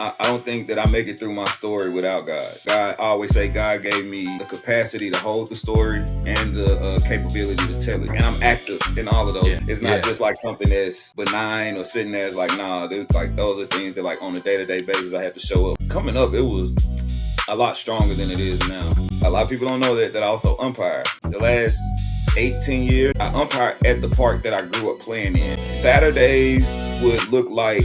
I don't think that I make it through my story without God. I always say God gave me the capacity to hold the story and the capability to tell it. And I'm active in all of those. Yeah. It's not just like something that's benign or sitting there. It's like, nah, like those are things that like on a day-to-day basis I have to show up. Coming up, it was a lot stronger than it is now. A lot of people don't know that I also umpire. The last 18 years, I umpired at the park that I grew up playing in. Saturdays would look like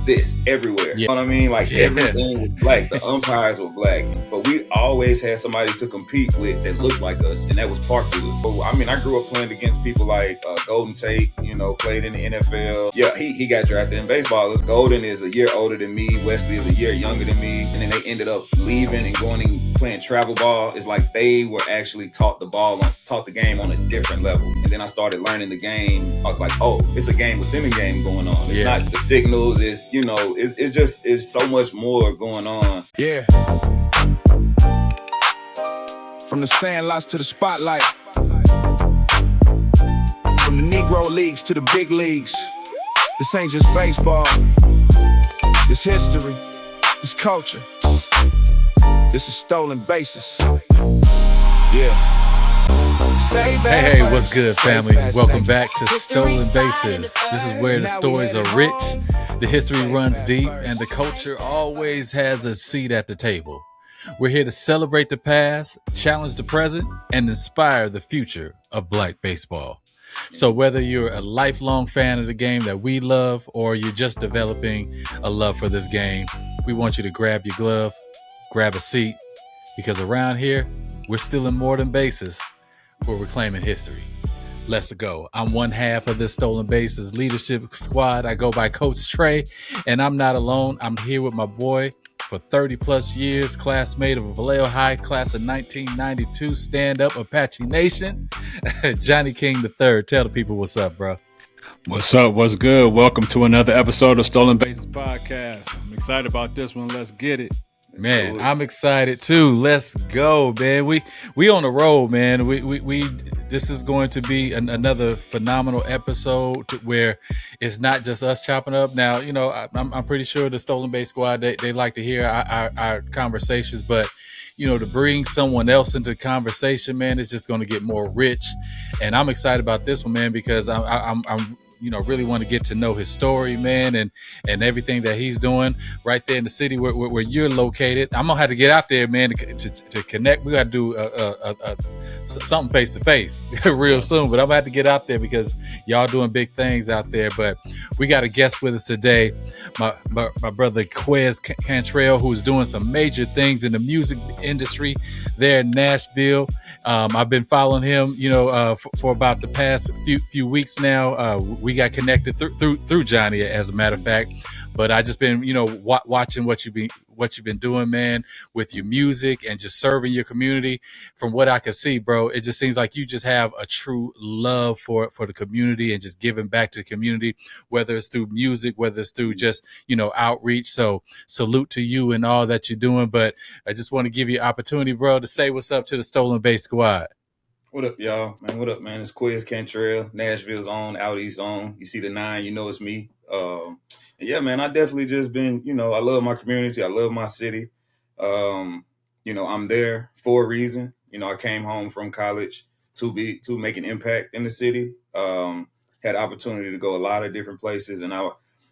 this everywhere. You know what I mean? Like everything was black. The umpires were black. But we always had somebody to compete with that looked like us, and that was Parkwood. So, I mean, I grew up playing against people like Golden Tate, played in the NFL. Yeah, he got drafted in baseball. Golden is a year older than me. Wesley is a year younger than me. And then they ended up leaving and going and playing travel ball. It's like they were actually taught the game on a different level. And then I started learning the game. I was like, oh, it's a game within a game going on. It's not the signals. It's so much more going on. Yeah. From the sandlots to the spotlight. From the Negro leagues to the big leagues. This ain't just baseball. This history. This culture. This is stolen bases. Yeah. Hey, what's good, family? Welcome back to Stolen Bases. This is where the stories are rich, the history runs deep, and the culture always has a seat at the table. We're here to celebrate the past, challenge the present, and inspire the future of Black baseball. So whether you're a lifelong fan of the game that we love, or you're just developing a love for this game, we want you to grab your glove, grab a seat, because around here, we're still in more than bases. We're reclaiming history. Let's go. I'm one half of this Stolen Bases leadership squad. I go by Coach Trey, and I'm not alone. I'm here with my boy for 30 plus years, classmate of Vallejo High, class of 1992, stand-up Apache Nation, Johnnie King III. Tell the people what's up, bro. What's up? What's good? Welcome to another episode of Stolen Bases Podcast. I'm excited about this one. Let's get it. Man, I'm excited too. Let's go, man. We on the road, man. We this is going to be another phenomenal episode where it's not just us chopping up. Now, I'm pretty sure the Stolen Base Squad they like to hear our conversations, but to bring someone else into conversation, man, it's just going to get more rich. And I'm excited about this one, man, because I'm really want to get to know his story, man, and everything that he's doing right there in the city where you're located. I'm gonna have to get out there, man, to connect. We got to do something face to face real soon. But I'm gonna have to get out there because y'all doing big things out there. But we got a guest with us today, my brother Quez Cantrell, who's doing some major things in the music industry there in Nashville. I've been following him, for about the past few weeks now. We got connected through Johnnie, as a matter of fact. But I just been, watching what you've been doing, man, with your music and just serving your community. From what I can see, bro, it just seems like you just have a true love for the community and just giving back to the community, whether it's through music, whether it's through just, outreach. So salute to you and all that you're doing. But I just want to give you an opportunity, bro, to say what's up to the Stolen Base Squad. What up, y'all? Man, what up, man? It's Quez Cantrell, Nashville's own, out east own. You see the 9, it's me. Yeah, man, I definitely just been, I love my community. I love my city. I'm there for a reason. I came home from college to make an impact in the city. Had opportunity to go a lot of different places, and I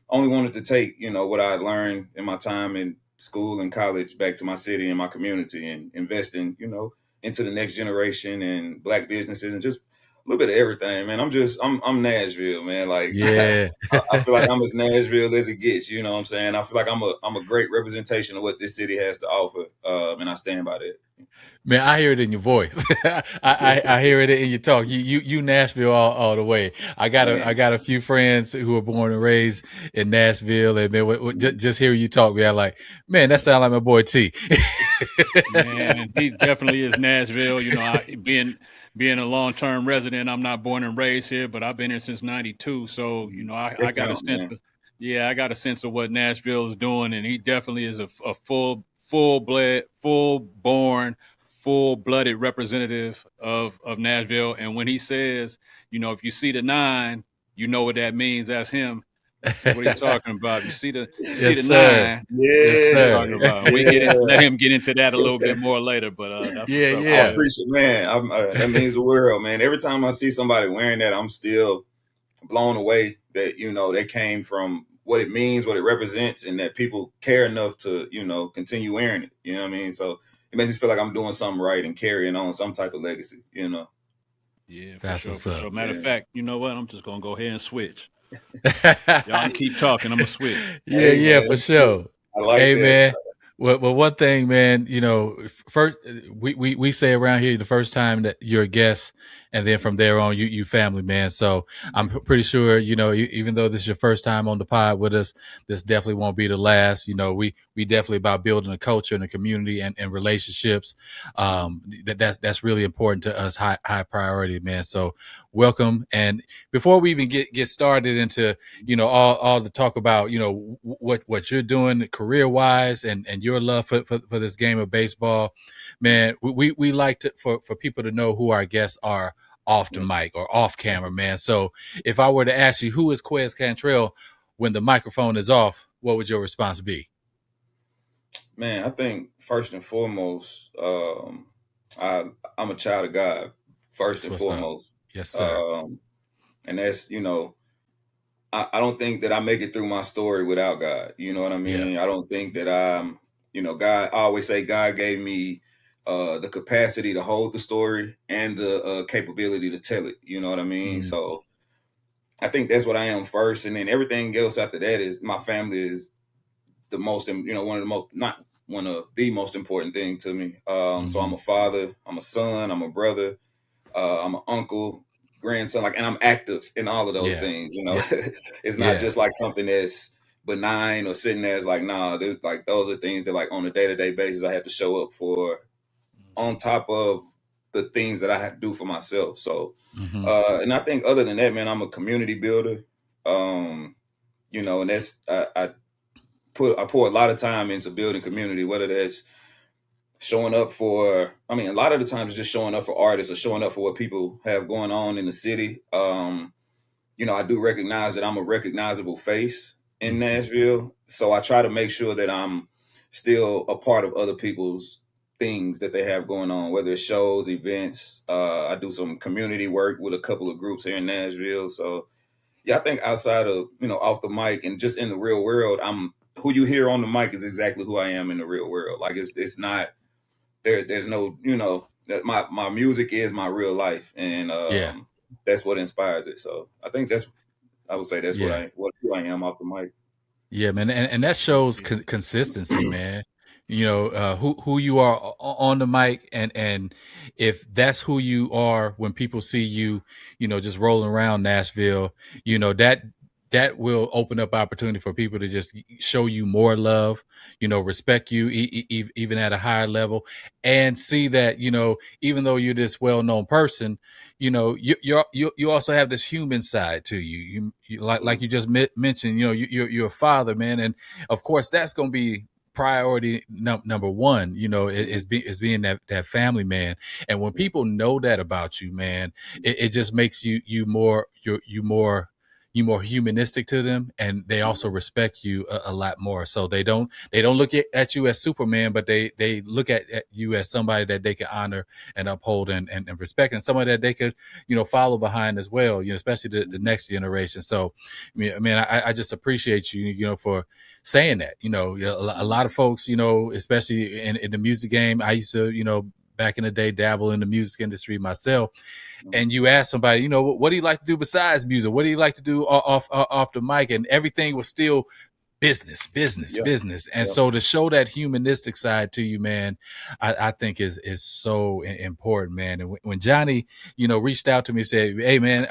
only wanted to take, what I learned in my time in school and college back to my city and my community and invest in, into the next generation and Black businesses and just a little bit of everything, man. I'm Nashville, man. Like, yeah, I feel like I'm as Nashville as it gets. You know what I'm saying? I feel like I'm a great representation of what this city has to offer, and I stand by that. Man, I hear it in your voice. I hear it in your talk. You Nashville all the way. I got a few friends who were born and raised in Nashville, and man, just hear you talk, man, like, man, that sounds like my boy T. Man, he definitely is Nashville. Being a long-term resident, I'm not born and raised here, but I've been here since '92. So I got a sense. I got a sense of what Nashville is doing, and he definitely is a full-born, full-blooded representative of Nashville. And when he says, if you see the 9, you know what that means. That's him. What are you talking about? You see Yes, the sir. nine. That's Yes, what I'm Yeah, sir. talking about. We let yeah. him get into that a little bit more later, but that's what's Yeah, up for I yeah. sure. appreciate, man. That means the world, man. Every time I see somebody wearing that, I'm still blown away that they came from what it means, what it represents, and that people care enough to continue wearing it. You know what I mean? So it makes me feel like I'm doing something right and carrying on some type of legacy. Yeah, for That's sure, what's for up. sure. Matter of Yeah. fact, you know what? I'm just gonna go ahead and switch. Y'all can Yeah, keep talking. I'm gonna switch. Hey, yeah, man, for that's cool. sure. I like Hey, that. man. Well, one thing, man, first we say around here the first time that you're a guest, and then from there on, you family, man. So I'm pretty sure, even though this is your first time on the pod with us, this definitely won't be the last. We definitely about building a culture and a community and relationships. That's really important to us, high priority, man. So welcome. And before we even get started into all the talk about what you're doing career wise and your love for this game of baseball, man, we like to for people to know who our guests are off the Yeah. mic or off camera, man. So if I were to ask you who is Quez Cantrell when the microphone is off, what would your response be? Man, I think first and foremost, I I'm a child of God. First That's and what's up. foremost, Yes, sir. um, and that's I don't think that I make it through my story without God. You know what I Yeah. mean? I don't think that God. I always say God gave me the capacity to hold the story and the capability to tell it. You know what I mean? Mm, So I think that's what I am first, and then everything else after that is my family is the most, one of the most, not one of the most important thing to me. So I'm mm-hmm. a father, I'm a son, I'm a brother, I'm an uncle, grandson, and I'm active in all of those Yeah. things. Yeah. It's not Yeah. just like something that's benign or sitting there. It's like, nah, dude, like those are things that like on a day to day basis I have to show up for, on top of the things that I have to do for myself. So, Mm-hmm. and I think other than that, man, I'm a community builder. And that's I pour a lot of time into building community, whether that's showing up for, a lot of the times it's just showing up for artists or showing up for what people have going on in the city. I do recognize that I'm a recognizable face in Mm-hmm. Nashville. So I try to make sure that I'm still a part of other people's things that they have going on, whether it's shows, events. I do some community work with a couple of groups here in Nashville. So yeah, I think outside of, off the mic and just in the real world, I'm who you hear on the mic is exactly who I am in the real world. Like it's not there's no, that my music is my real life, and Yeah. that's what inspires it. So I think I would say that's Yeah. who I am off the mic. Yeah, man, and that shows consistency, man. Who you are on the mic, and if that's who you are when people see you, just rolling around Nashville, that will open up opportunity for people to just show you more love, respect you even at a higher level, and see that even though you're this well known person, you also have this human side to you. You like you just mentioned, you're a father, man, and of course that's going to be priority number one. Is being that family man, and when people know that about you, man, it just makes you more humanistic to them, and they also respect you a lot more. So they don't look at you as Superman, but they look at you as somebody that they can honor and uphold and respect, and somebody that they could follow behind as well. Especially the next generation. So, man, I just appreciate you, for saying that. A lot of folks, especially in the music game. I used to, back in the day, dabble in the music industry myself, and you ask somebody, what do you like to do besides music? What do you like to do off the mic? And everything was still business, business, Yeah, business. And yeah, so to show that humanistic side to you, man, I think is so important, man. And when Johnnie, reached out to me and said, "Hey, man,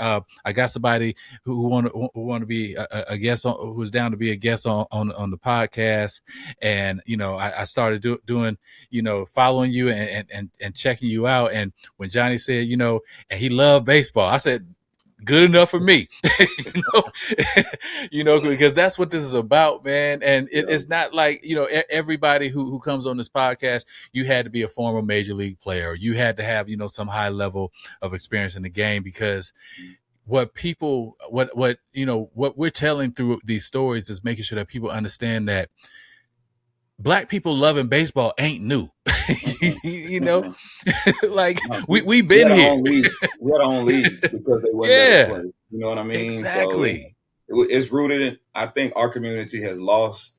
I got somebody who want to be a guest on, who's down to be a guest on the podcast," and I started doing, following you and checking you out. And when Johnnie said, and he loved baseball, I said, good enough for me. you know because that's what this is about, man. And yeah, it's not like everybody who comes on this podcast, you had to be a former major league player, you had to have some high level of experience in the game, because what people, what we're telling through these stories is making sure that people understand that Black people loving baseball ain't new. You know, like No, we've we been had our here. own leagues. We had our own leagues because they wasn't let us Yeah, play. You know what I mean? So exactly. it's rooted in. I think our community has lost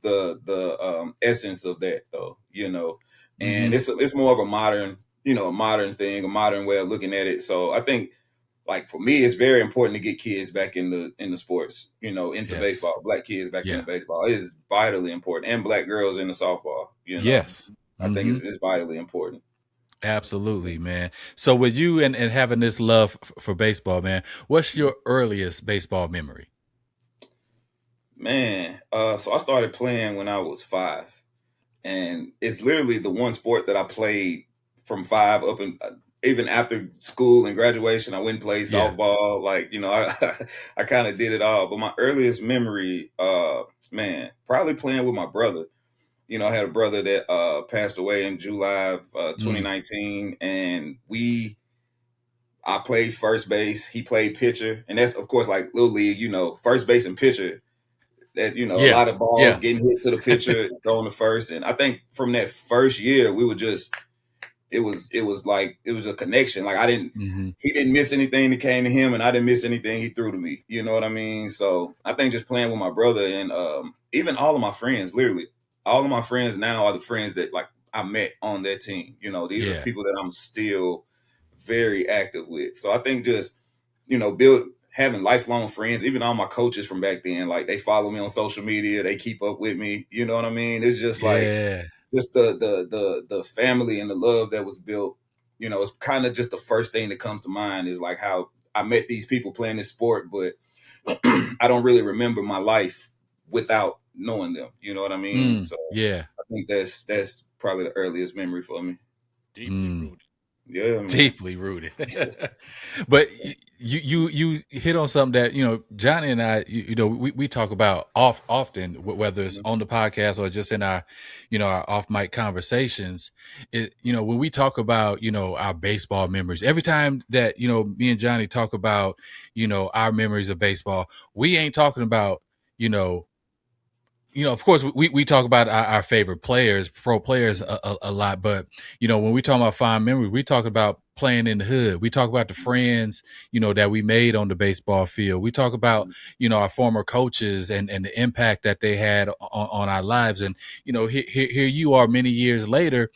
the essence of that, though. And it's more of a modern, a modern thing, a modern way of looking at it. So I think, like, for me, it's very important to get kids back in the sports, into Yes. baseball. Black kids back into Yeah. baseball. It is vitally important, and Black girls into softball. Yes. I think it's vitally important. Absolutely, man. So with you and having this love for baseball, man, what's your earliest baseball memory? Man, so I started playing when I was 5, and it's literally the one sport that I played from 5 up, and even after school and graduation, I went and played Yeah. softball. Like, I kind of did it all. But my earliest memory, man, probably playing with my brother. I had a brother that passed away in July of 2019, and I played first base. He played pitcher, and that's, of course, like little league. First base and pitcher. That a Yeah. lot of balls Yeah. getting hit to the pitcher, throwing the first. And I think from that first year, we were just it was a connection. Like, he didn't miss anything that came to him, and I didn't miss anything he threw to me. You know what I mean? So I think just playing with my brother, and even all of my friends, literally all of my friends now are the friends that, like, I met on that team. These are Yeah. people that I'm still very active with. So I think just having lifelong friends, even all my coaches from back then, like, they follow me on social media, they keep up with me. You know what I mean? It's just like, Yeah. just the family and the love that was built. It's kind of just the first thing that comes to mind is like how I met these people playing this sport, but I don't really remember my life without knowing them. You know what I mean? So Yeah. I think that's probably the earliest memory for me. Deeply rooted. Yeah, man. Deeply rooted. But you hit on something that, Johnny and I, we talk about often, whether it's on the podcast or just in our, our off mic conversations. When we talk about, our baseball memories, every time that, me and Johnny talk about, our memories of baseball, we ain't talking about, of course, we talk about our favorite players, pro players a lot, but, when we talk about fond memory, we talk about playing in the hood. We talk about the friends, that we made on the baseball field. We talk about, our former coaches and the impact that they had on our lives. And, here you are many years later,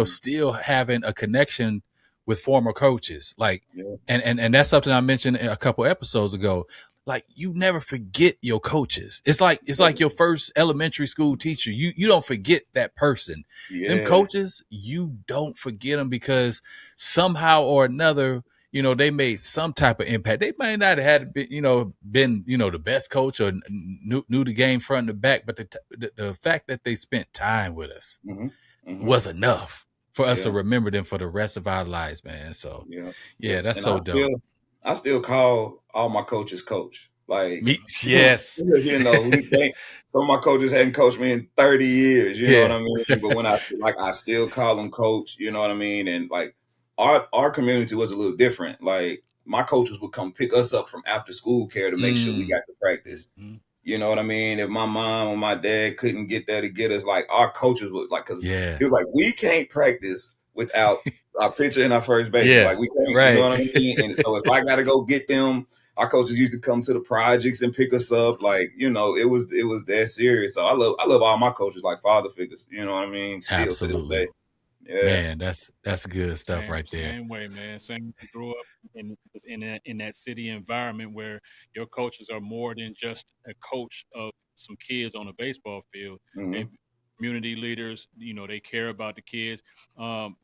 still having a connection with former coaches. Like, Yeah. and that's something I mentioned a couple episodes ago. Like, you never forget your coaches. It's like your first elementary school teacher. You don't forget that person. Them Yeah. coaches, you don't forget them, because somehow or another, they made some type of impact. They might not have had been the best coach or knew the game front and back, but the fact that they spent time with us was enough for us to remember them for the rest of our lives, man. So yeah, that's And so dope. I still call all my coaches coach. Like, Yes. some of my coaches hadn't coached me in 30 years. You know what I mean? But when I still call them coach. You know what I mean? And, like, our community was a little different. Like, my coaches would come pick us up from after school care to make sure we got to practice. You know what I mean? If my mom or my dad couldn't get there to get us, like, our coaches would, like, because it was like, we can't practice without our pitcher and our first baseman. Like, we can't, you know what I mean? And so if I got to go get them, our coaches used to come to the projects and pick us up. Like, it was that serious. So I love all my coaches like father figures. You know what I mean? Still Absolutely. to this day. Yeah. Man, that's good stuff right there. Same way, man. Same. Grew up in that city environment where your coaches are more than just a coach of some kids on a baseball field. They community leaders. They care about the kids.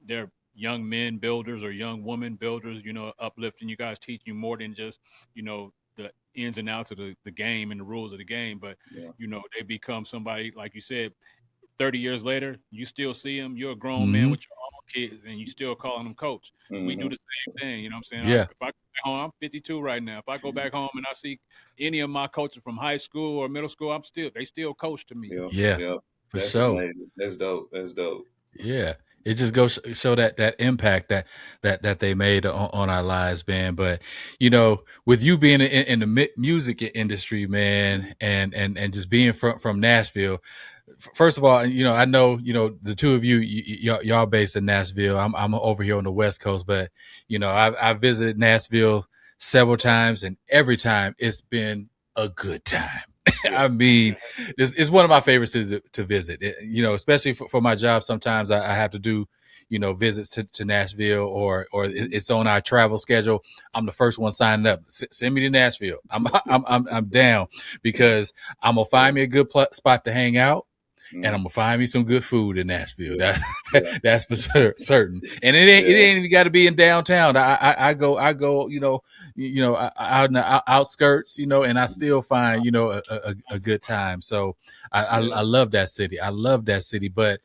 They're young men builders or young women builders. Uplifting you guys, teaching you more than just the ins and outs of the game and the rules of the game, but they become somebody, like you said. 30 years later, you still see them. You're a grown man with your own kids, and you still calling them coach. We do the same thing. You know what I'm saying? Yeah. If I go back home, I'm 52 right now. If I go back home and I see any of my coaches from high school or middle school, they still coach to me. Yeah. For That's sure. amazing. That's dope. Yeah. It just goes show that impact that they made on our lives, man. But with you being in the music industry, man, and just being from Nashville. First of all, I know the two of y'all based in Nashville. I'm over here on the West Coast, but I visited Nashville several times, and every time it's been a good time. Yeah. I mean, it's one of my favorite cities to visit. Especially for my job. Sometimes I have to do visits to Nashville, or it's on our travel schedule. I'm the first one signing up. Send me to Nashville. I'm down, because I'm gonna find me a good spot to hang out. And I'm gonna find me some good food in Nashville. Yeah. That's for certain. And it ain't even got to be in downtown. I go out in the outskirts, and I still find a good time. So I love that city. I love that city. But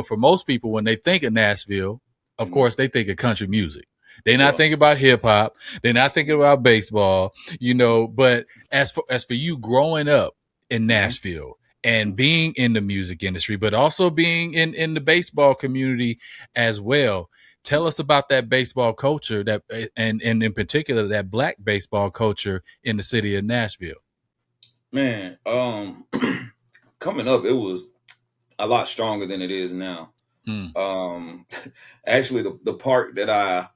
for most people, when they think of Nashville, of course they think of country music. They're not thinking about hip hop. They're not thinking about baseball. But as for you growing up in Nashville, and being in the music industry, but also being in the baseball community as well. Tell us about that baseball culture, and in particular that Black baseball culture in the city of Nashville. Man, coming up, it was a lot stronger than it is now. Actually, the park that I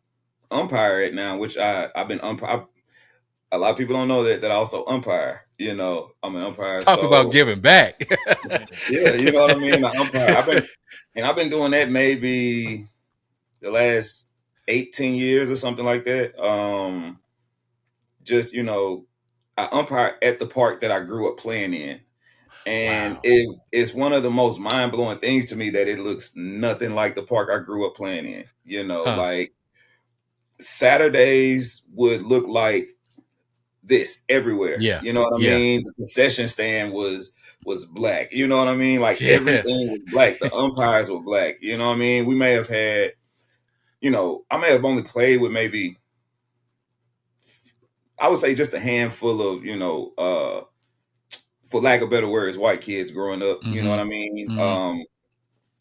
umpire at now, which I've been umpire. A lot of people don't know that I also umpire. I'm an umpire. Talk about giving back. Yeah, you know what I mean. I umpire. I've been doing that maybe the last 18 years or something like that. I umpire at the park that I grew up playing in. And wow. It's one of the most mind-blowing things to me that it looks nothing like the park I grew up playing in. Like Saturdays would look like this everywhere. Yeah. You know what I mean? The concession stand was black. You know what I mean? Like everything was black. The umpires were black. You know what I mean? We may have had, I may have only played with maybe, I would say just a handful of, for lack of better words, white kids growing up. You know what I mean?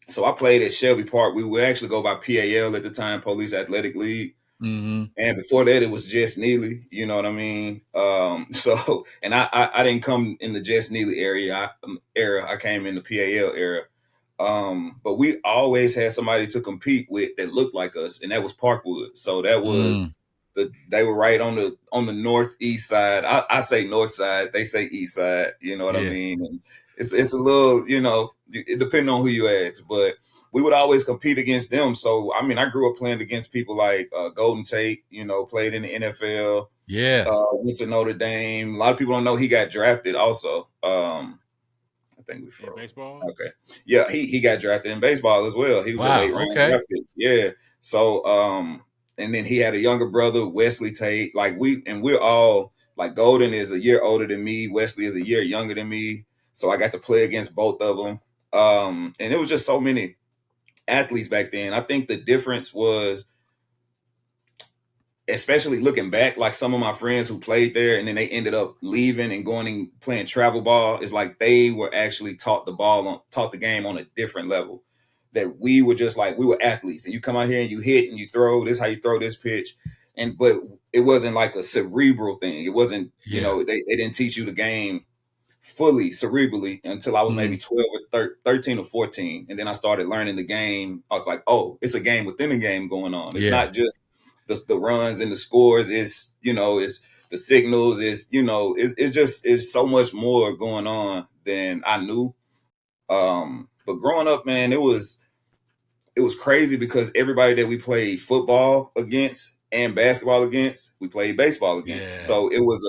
So I played at Shelby Park. We would actually go by PAL at the time, Police Athletic League. And before that, it was Jess Neely. You know what I mean? And I didn't come in the Jess Neely era. I came in the PAL era. But we always had somebody to compete with that looked like us, and that was Parkwood. So that was they were right on the northeast side. I say north side, they say east side. You know what I mean? And it's a little, it depending on who you ask, but we would always compete against them. So, I mean, I grew up playing against people like Golden Tate, played in the NFL. Yeah. Went to Notre Dame. A lot of people don't know he got drafted also. I think we froze. Baseball? Okay. Yeah, he got drafted in baseball as well. He was a late round drafted. Yeah. So, and then he had a younger brother, Wesley Tate. We're all, like, Golden is a year older than me. Wesley is a year younger than me. So I got to play against both of them. And it was just so many athletes back then. I think the difference was, especially looking back, like some of my friends who played there and then they ended up leaving and going and playing travel ball, is like they were actually taught the game on a different level. That we were just like, we were athletes, and you come out here and you hit and you throw. This is how you throw this pitch. But it wasn't like a cerebral thing. It wasn't, they didn't teach you the game fully cerebrally until I was maybe 12 or 13 or 14. And then I started learning the game. I was like, oh, it's a game within a game going on. It's not just the runs and the scores. It's, it's the signals. It's so much more going on than I knew. But growing up, man, it was crazy because everybody that we played football against and basketball against, we played baseball against. Yeah. So it was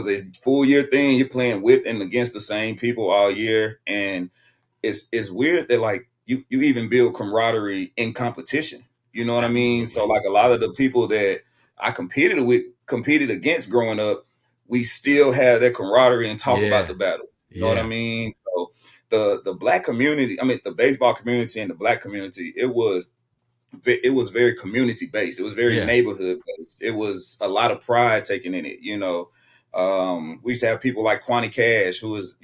a full year thing. You're playing with and against the same people all year. And it's weird that like you even build camaraderie in competition. You know what Absolutely. I mean? So like a lot of the people that I competed against growing up, we still have that camaraderie and talk about the battles. You know what I mean? So the black community, the baseball community and the black community, it was very community based. It was very neighborhood based. It was a lot of pride taken in it. We used to have people like Quanny Cash, who was,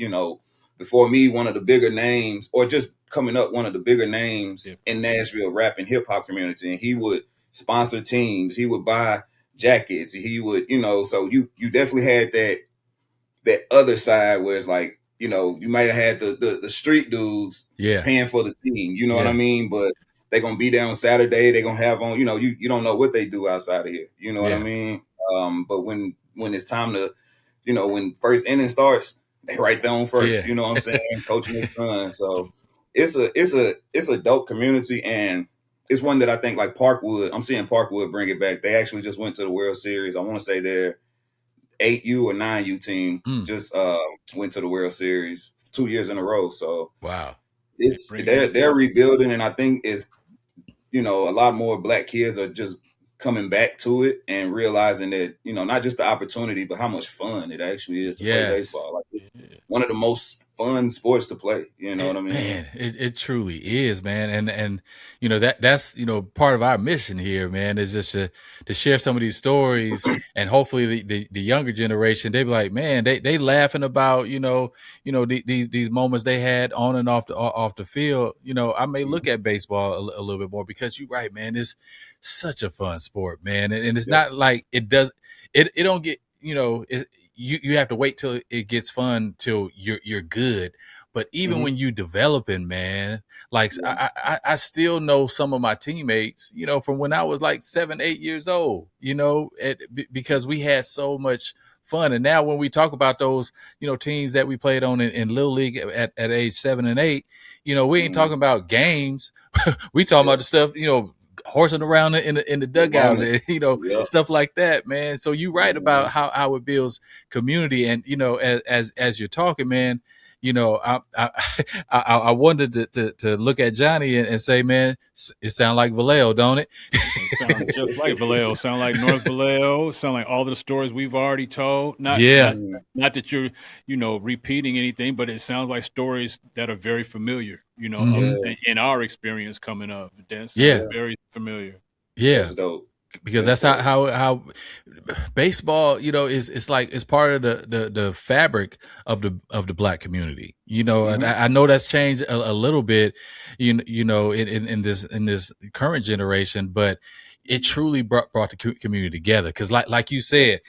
before me, one of the bigger names, or just coming up, one of the bigger names in Nashville rap and hip hop community. And he would sponsor teams. He would buy jackets. He would, so you definitely had that other side where it's like, you might have had the street dudes paying for the team. You know what I mean? But they're going to be there on Saturday. They're going to have on, you don't know what they do outside of here. You know what I mean? But when it's time to, when first inning starts, they right there on first. You know what I'm saying? Coaching his son. So it's a dope community, and it's one that I think like Parkwood. I'm seeing Parkwood bring it back. They actually just went to the World Series. I want to say their 8U or 9U team just went to the World Series 2 years in a row. So wow, they're rebuilding, and I think it's a lot more Black kids are just coming back to it and realizing that, not just the opportunity, but how much fun it actually is to play baseball. Like it's one of the most fun sports to play. You know what I mean? Man, it truly is, man. And that's part of our mission here, man, is just to share some of these stories, and hopefully the younger generation, they be like, man, they laughing about these moments they had on and off the field. I may look at baseball a little bit more, because you're right, man. It's such a fun sport, man, and it's not like it don't get you have to wait till it gets fun till you're good. But even when you developing, man, like I still know some of my teammates, from when I was like 7, 8 years old, because we had so much fun. And now when we talk about those, teams that we played on in Little League at age 7 and 8, we ain't talking about games. We talking about the stuff, horsing around in the dugout, stuff like that, man. So you're right about how it builds community. And, as you're talking, man, I wanted to look at Johnnie and say, man, it sounds like Vallejo, don't it? It sounds just like Vallejo. Sound like North Vallejo. Sound like all the stories we've already told. Not that you're, repeating anything, but it sounds like stories that are very familiar, in our experience coming up. That's very familiar. Yeah. That's dope. Because that's how baseball, it's like it's part of the fabric of the Black community, and I know that's changed a little bit, in this current generation, but it truly brought the community together. Because like you said,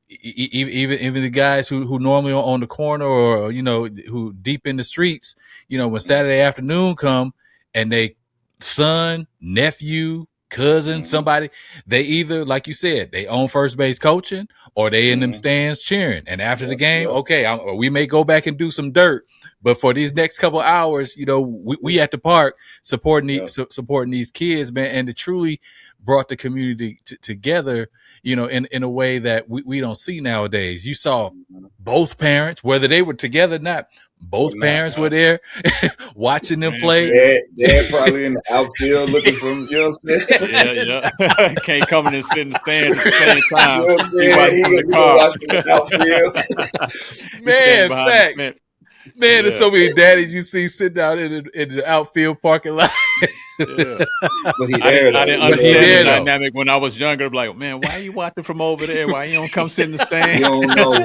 even the guys who normally are on the corner, or who deep in the streets, when Saturday afternoon come and they son, nephew, cousin, somebody, they either, like you said, they own first base coaching, or they in them stands cheering. And after the game, okay, we may go back and do some dirt, but for these next couple hours, we at the park supporting these kids, man. And it truly brought the community together, in a way that we don't see nowadays. You saw both parents, whether they were together or not, both parents were there watching them play. Dad probably in the outfield looking from, you know what I'm saying? Can't come in and sit in the stand at the same time. You know what I'm saying? He watching the outfield. Man, facts. Man, there's so many daddies you see sitting out in the outfield parking lot. But he I didn't understand the dynamic when I was younger. Like, man, why are you watching from over there? Why you don't come sit in the stand? You don't know.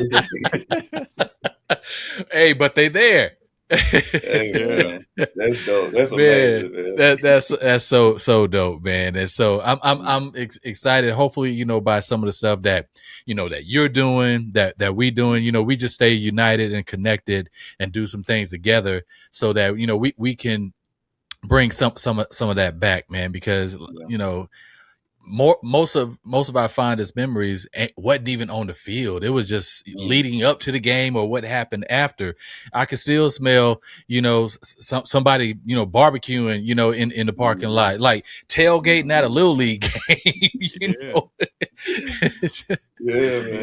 Hey, but they there. Hey, man. That's dope. That's amazing, man. That's so dope, man. And so I'm excited. Hopefully, by some of the stuff that that you're doing, that we doing. We just stay united and connected and do some things together, so that we can bring some of that back, man. Because most of our fondest memories wasn't even on the field. It was just leading up to the game, or what happened after. I could still smell, somebody, barbecuing, in the parking lot, like tailgating at a Little League game,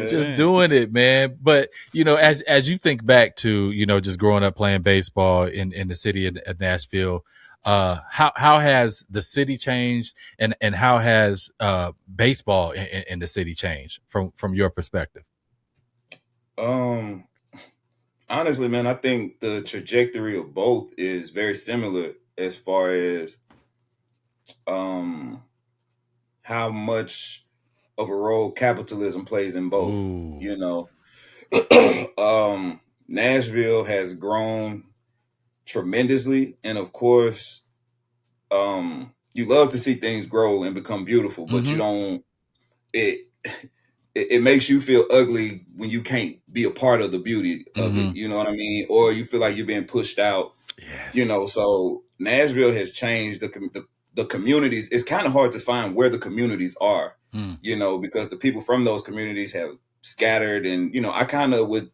just doing it, man. But, as you think back to, just growing up playing baseball in the city of Nashville, how has the city changed, and how has baseball in the city changed from your perspective? Honestly, man, I think the trajectory of both is very similar, as far as how much of a role capitalism plays in both. Ooh. Nashville has grown tremendously, and of course, you love to see things grow and become beautiful, but you don't. It it makes you feel ugly when you can't be a part of the beauty of it. You know what I mean? Or you feel like you're being pushed out. Yes. So Nashville has changed the communities. It's kind of hard to find where the communities are. Because the people from those communities have scattered, and I kind of would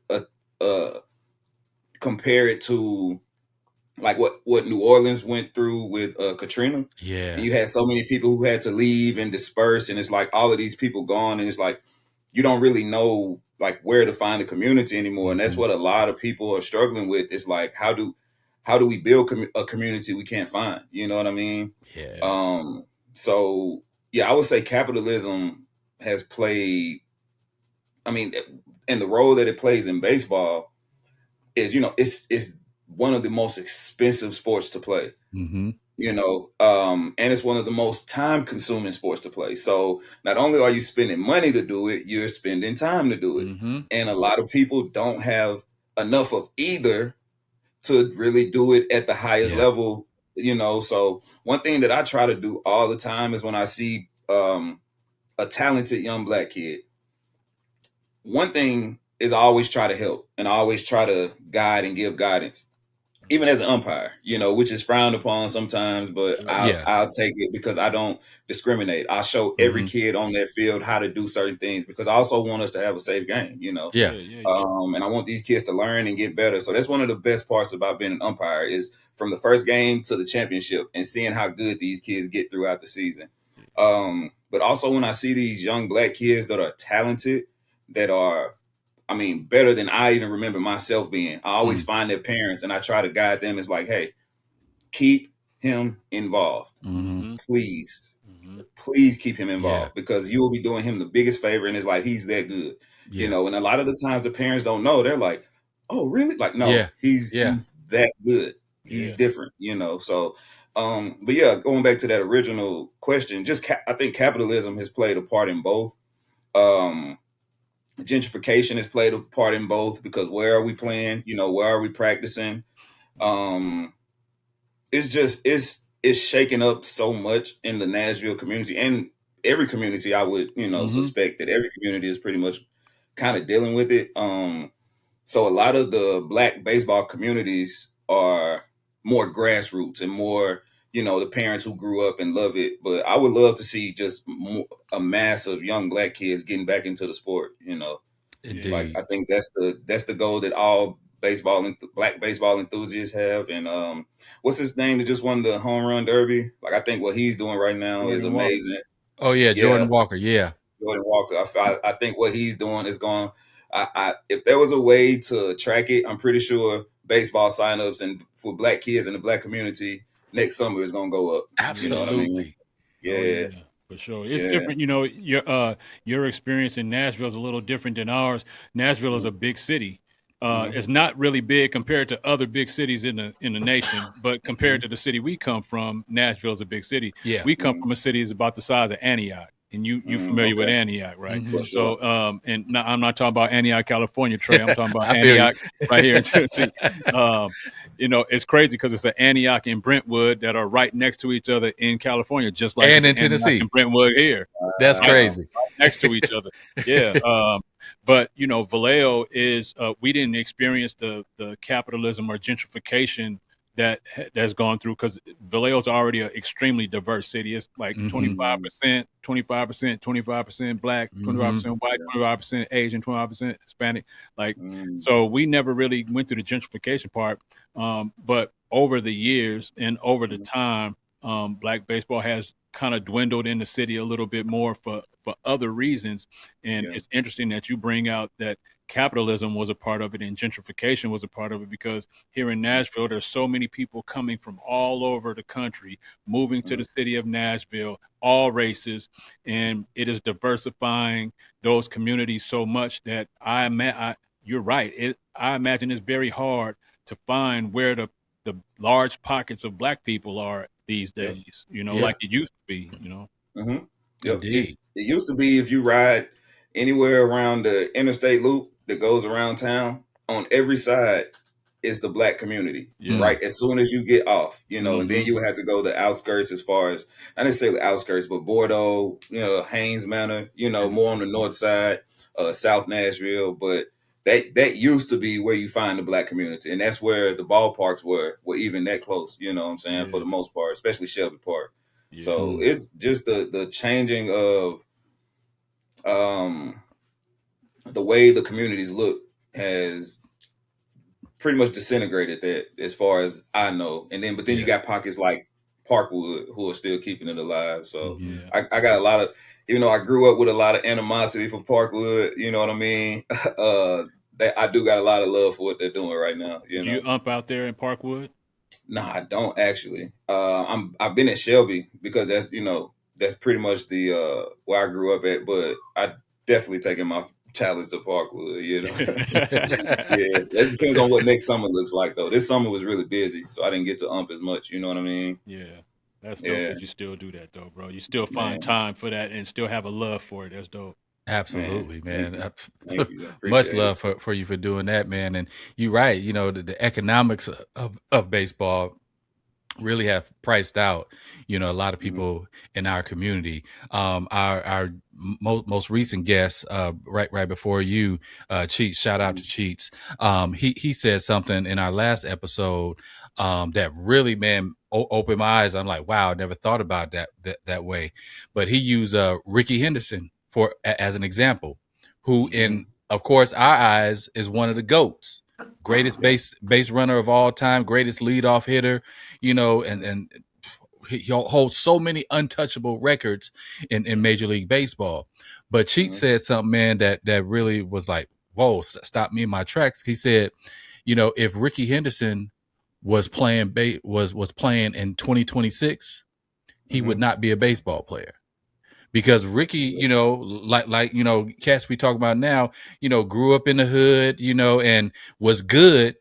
compare it to like what New Orleans went through with Katrina. Yeah. You had so many people who had to leave and disperse, and it's like all of these people gone, and it's like you don't really know like where to find a community anymore. And that's what a lot of people are struggling with. It's like how do we build a community we can't find? You know what I mean? Yeah. So yeah, I would say capitalism has played. I mean, and the role that it plays in baseball is, it's one of the most expensive sports to play. And it's one of the most time consuming sports to play. So not only are you spending money to do it, you're spending time to do it. And a lot of people don't have enough of either to really do it at the highest level, So one thing that I try to do all the time is when I see a talented young Black kid, one thing is I always try to help and I always try to guide and give guidance, even as an umpire, which is frowned upon sometimes, but I'll take it because I don't discriminate. I show every kid on that field how to do certain things because I also want us to have a safe game, And I want these kids to learn and get better. So that's one of the best parts about being an umpire is from the first game to the championship and seeing how good these kids get throughout the season. But also when I see these young Black kids that are talented, that are, better than I even remember myself being. I always find their parents and I try to guide them. It's like, hey, keep him involved. Please keep him involved because you will be doing him the biggest favor in his life. He's that good, and a lot of the times the parents don't know. They're like, oh, really? Like, no, he's that good. He's different, So, but yeah, going back to that original question, I think capitalism has played a part in both. Gentrification has played a part in both because where are we playing? Where are we practicing? It's shaking up so much in the Nashville community and every community. I would, suspect that every community is pretty much kind of dealing with it. So a lot of the Black baseball communities are more grassroots and more, the parents who grew up and love it. But I would love to see just a mass of young Black kids getting back into the sport. Indeed. Like I think that's the goal that all Black baseball enthusiasts have. And what's his name that just won the home run derby? Like I think what he's doing right now is amazing. Oh yeah, Jordan Walker. Yeah, Jordan Walker. I think what he's doing is going. If there was a way to track it, I'm pretty sure baseball signups and for Black kids in the Black community next summer is going to go up. Absolutely. Yeah. For sure. It's different. Your experience in Nashville is a little different than ours. Nashville is a big city. It's not really big compared to other big cities in the nation, but compared to the city we come from, Nashville is a big city. Yeah. We come from a city that's about the size of Antioch. And you familiar with Antioch, right? So, and I'm not talking about Antioch, California, Trey. I'm talking about Antioch right here in Tennessee. It's crazy because it's an Antioch and Brentwood that are right next to each other in California, just like and in Tennessee and Brentwood here. That's crazy. Right next to each other. Yeah. But Vallejo is we didn't experience the capitalism or gentrification that's gone through because Vallejo is already an extremely diverse city. It's like 25%, 25% Black, 25% white, 25% Asian, 25% Hispanic. So we never really went through the gentrification part. But over the years and over the time, Black baseball has kind of dwindled in the city a little bit more for other reasons. And it's interesting that you bring out that capitalism was a part of it and gentrification was a part of it because here in Nashville, there's so many people coming from all over the country, moving to the city of Nashville, all races, and it is diversifying those communities so much that you're right. I imagine it's very hard to find where the large pockets of Black people are these days, like it used to be, Indeed. It used to be if you ride anywhere around the interstate loop that goes around town, on every side is the black community, right? As soon as you get off, and then you have to go the outskirts as far as, not necessarily outskirts, but Bordeaux, Haynes Manor, more on the north side, South Nashville. But that used to be where you find the black community. And that's where the ballparks were even that close, you know what I'm saying, for the most part, especially Shelby Park. Yeah. So it's just the changing of the way the communities look has pretty much disintegrated that, as far as I know. And then, but then you got pockets like Parkwood who are still keeping it alive. So I got a lot of, even though I grew up with a lot of animosity for Parkwood, you know what I mean? That I do got a lot of love for what they're doing right now. Do you ump out there in Parkwood? No, I don't actually. I've been at Shelby because that's pretty much the where I grew up at, but I definitely taken my talents to Parkwood, Yeah, that depends on what next summer looks like, though. This summer was really busy, so I didn't get to ump as much. You know what I mean? Yeah, that's dope that you still do that, though, bro. You still find time for that and still have a love for it. That's dope. Absolutely, man. Thank you. Much love for you for doing that, man. And you're right. The economics of baseball really have priced out, a lot of people in our community. Our most recent guest, right before you, Cheats, shout out to Cheats. He said something in our last episode that really, man, opened my eyes. I'm like, wow, I never thought about that way. But he used Ricky Henderson as an example, who in, of course, our eyes is one of the GOATs. Greatest base runner of all time, greatest leadoff hitter, and he holds so many untouchable records in Major League Baseball. But Cheat said something, man, that really was like, whoa, stop me in my tracks. He said, if Ricky Henderson was playing was playing in 2026, he would not be a baseball player. Because Ricky, like cats we talk about now, grew up in the hood, and was good,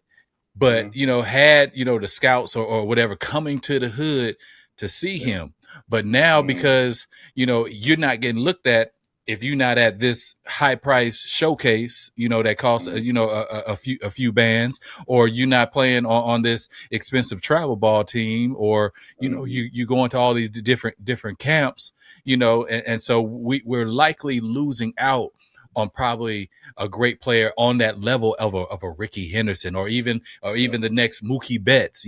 but had the scouts or whatever coming to the hood to see him. But now because you're not getting looked at if you're not at this high price showcase, that costs a few bands, or you're not playing on this expensive travel ball team, or you go into all these different camps, and so we're likely losing out on probably a great player on that level of a Ricky Henderson, or even the next Mookie Betts,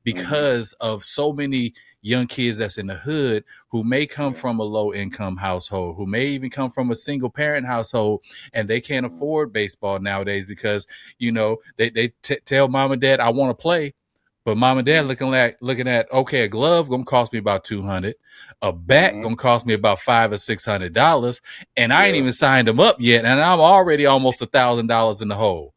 because of so many young kids that's in the hood who may come from a low income household, who may even come from a single parent household, and they can't afford baseball nowadays because, they tell mom and dad, I want to play. But mom and dad looking at, okay, a glove gonna cost me about $200, a bat gonna cost me about $500 or $600, and I ain't even signed them up yet, and I'm already almost $1,000 in the hole.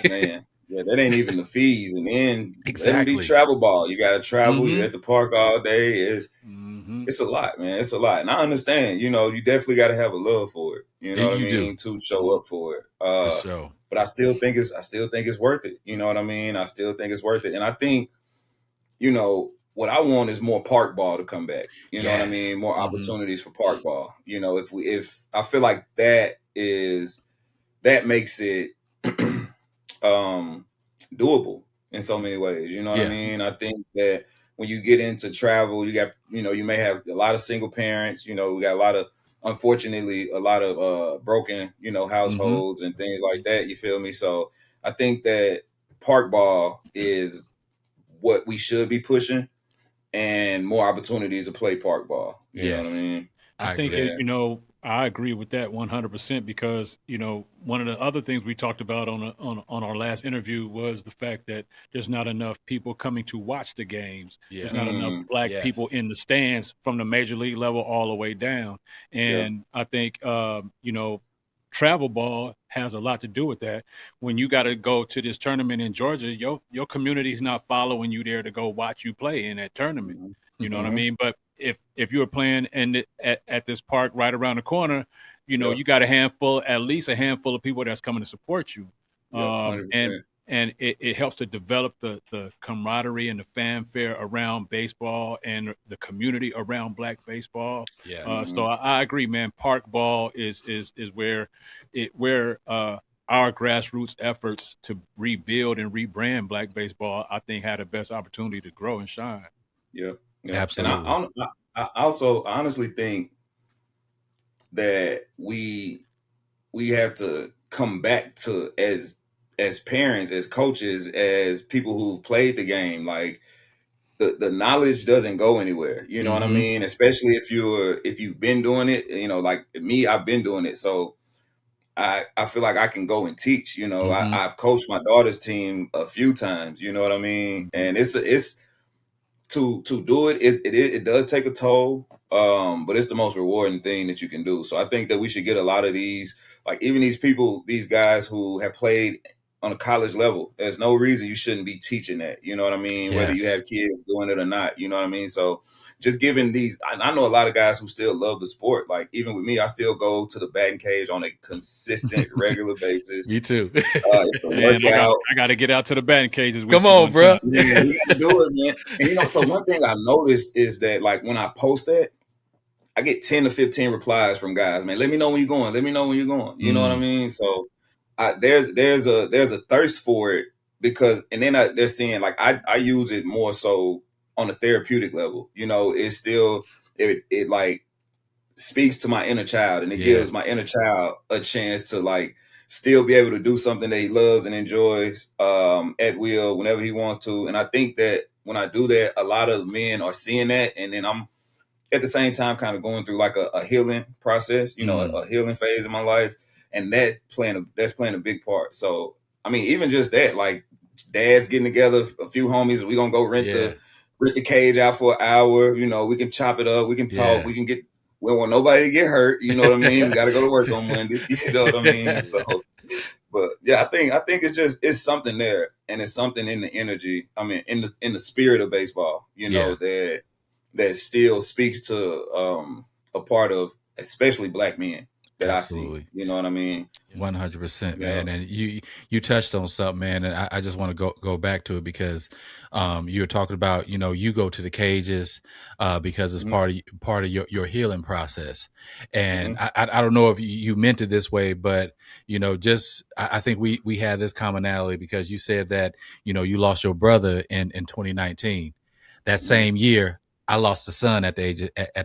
Man, that ain't even the fees, and then let them be travel ball. You gotta travel. You're at the park all day. It's a lot, man. It's a lot, and I understand. You definitely got to have a love for it. You know what I mean? To show up for it. For sure. But I still think it's worth it. You know what I mean? I still think it's worth it. And I think, what I want is more park ball to come back. You know what I mean? More opportunities for park ball. If I feel like that makes it doable in so many ways. You know what I mean? I think that when you get into travel, you got, you may have a lot of single parents, we got unfortunately, a lot of broken, households and things like that. You feel me? So I think that park ball is what we should be pushing, and more opportunities to play park ball. You know what I mean? I think, I agree with that 100% because, one of the other things we talked about on our last interview was the fact that there's not enough people coming to watch the games. There's not enough black people in the stands from the major league level all the way down. And I think, travel ball has a lot to do with that. When you got to go to this tournament in Georgia, your community's not following you there to go watch you play in that tournament. You know what I mean? But if you were playing at this park right around the corner, you got at least a handful of people that's coming to support you. And it helps to develop the camaraderie and the fanfare around baseball and the community around black baseball. So I agree, man. Park ball is where our grassroots efforts to rebuild and rebrand Black baseball, I think had the best opportunity to grow and shine. Yeah, yeah. Absolutely. And I also honestly think that we have to come back to as parents, as coaches, as people who've played the game, like the knowledge doesn't go anywhere. You know what I Mm-hmm. mean? Especially if you've been doing it, like me, I've been doing it. So I feel like I can go and teach. Mm-hmm. I've coached my daughter's team a few times, you know what I mean? And it's to do it does take a toll, but it's the most rewarding thing that you can do. So I think that we should get a lot of these, like even these guys who have played on a college level. There's no reason you shouldn't be teaching that, you know what I mean? Whether you Yes. have kids doing it or not, you know what I mean? So just giving these, I know a lot of guys who still love the sport. Like even with me, I still go to the batting cage on a consistent, regular basis. Me too. It's a Man, workout. I got to get out to the batting cages with Come you on, one bro. time. Yeah, we got to do it, man. And so one thing I noticed is that like when I post that, I get 10 to 15 replies from guys, man. Let me know when you're going. Let me know when you're going. You know what I mean? So there's a thirst for it because, and then they're seeing like I use it more so on a therapeutic level. It's still it like speaks to my inner child, and it gives my Yes. inner child a chance to like still be able to do something that he loves and enjoys at will whenever he wants to. And I think that when I do that, a lot of men are seeing that, and then I'm at the same time kind of going through like a healing process, a healing phase in my life, and that's playing a big part. So I mean, even just that, like dads getting together, a few homies, we gonna go rent the cage out for an hour. We can chop it up, we can talk, we can get. We don't want nobody to get hurt. You know what I mean? We got to go to work on Monday. You know what I mean? So, but yeah, I think it's something there, and it's something in the energy. I mean, in the spirit of baseball. That still speaks to a part of especially Black men that Absolutely. I see. You know what I mean? 100%, man. And you touched on something, man, and I just want to go back to it because you were talking about, you go to the cages because it's part of your healing process. And I don't know if you meant it this way, but I think we had this commonality because you said that you lost your brother in 2019. That same year, I lost a son at the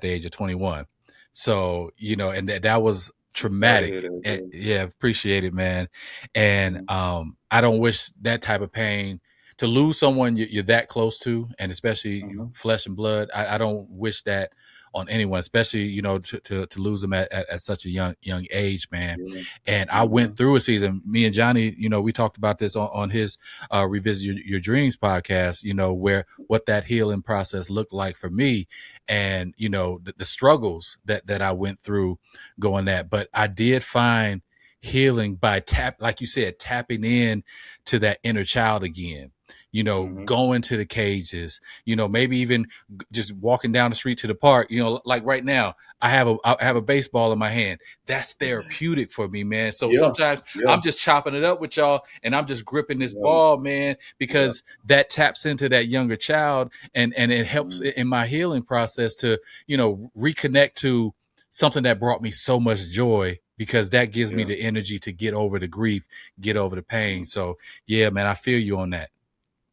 age of 21. So and that was traumatic. Yeah, appreciate it, man. And I don't wish that type of pain to lose someone you're that close to, and especially flesh and blood. I don't wish that on anyone, especially to lose them at such a young age, man. And I went through a season. Me and Johnnie, we talked about this on his Revisit Your Dreams podcast. Where what that healing process looked like for me, and the struggles that I went through going that. But I did find healing by like you said, tapping in to that inner child again. Going to the cages, maybe even just walking down the street to the park, like right now, I have a baseball in my hand. That's therapeutic for me, man. So sometimes I'm just chopping it up with y'all and I'm just gripping this ball, man, because that taps into that younger child and it helps in my healing process to, reconnect to something that brought me so much joy, because that gives me the energy to get over the grief, get over the pain. So yeah, man, I feel you on that.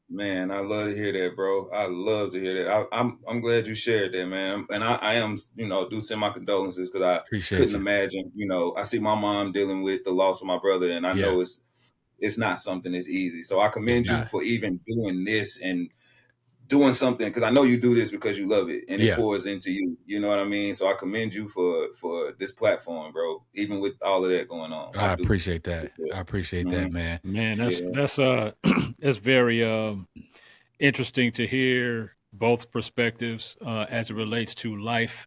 Man, I love to hear that, bro. I love to hear that. I'm glad you shared that, man. And I am, do send my condolences because I couldn't imagine. I see my mom dealing with the loss of my brother, and I know it's not something that's easy. So I commend you for even doing this and doing something, because I know you do this because you love it and it pours into you. You know what I mean? So I commend you for this platform, bro. Even with all of that going on, I appreciate that. I appreciate that, man. Man, that's it's very interesting to hear both perspectives as it relates to life.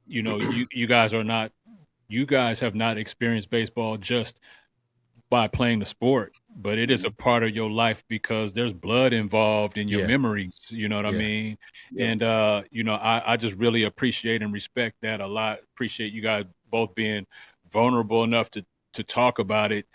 You guys have not experienced baseball just by playing the sport, but it is a part of your life because there's blood involved in your memories. You know what I mean? And I just really appreciate and respect that a lot. Appreciate you guys both being vulnerable enough to talk about it,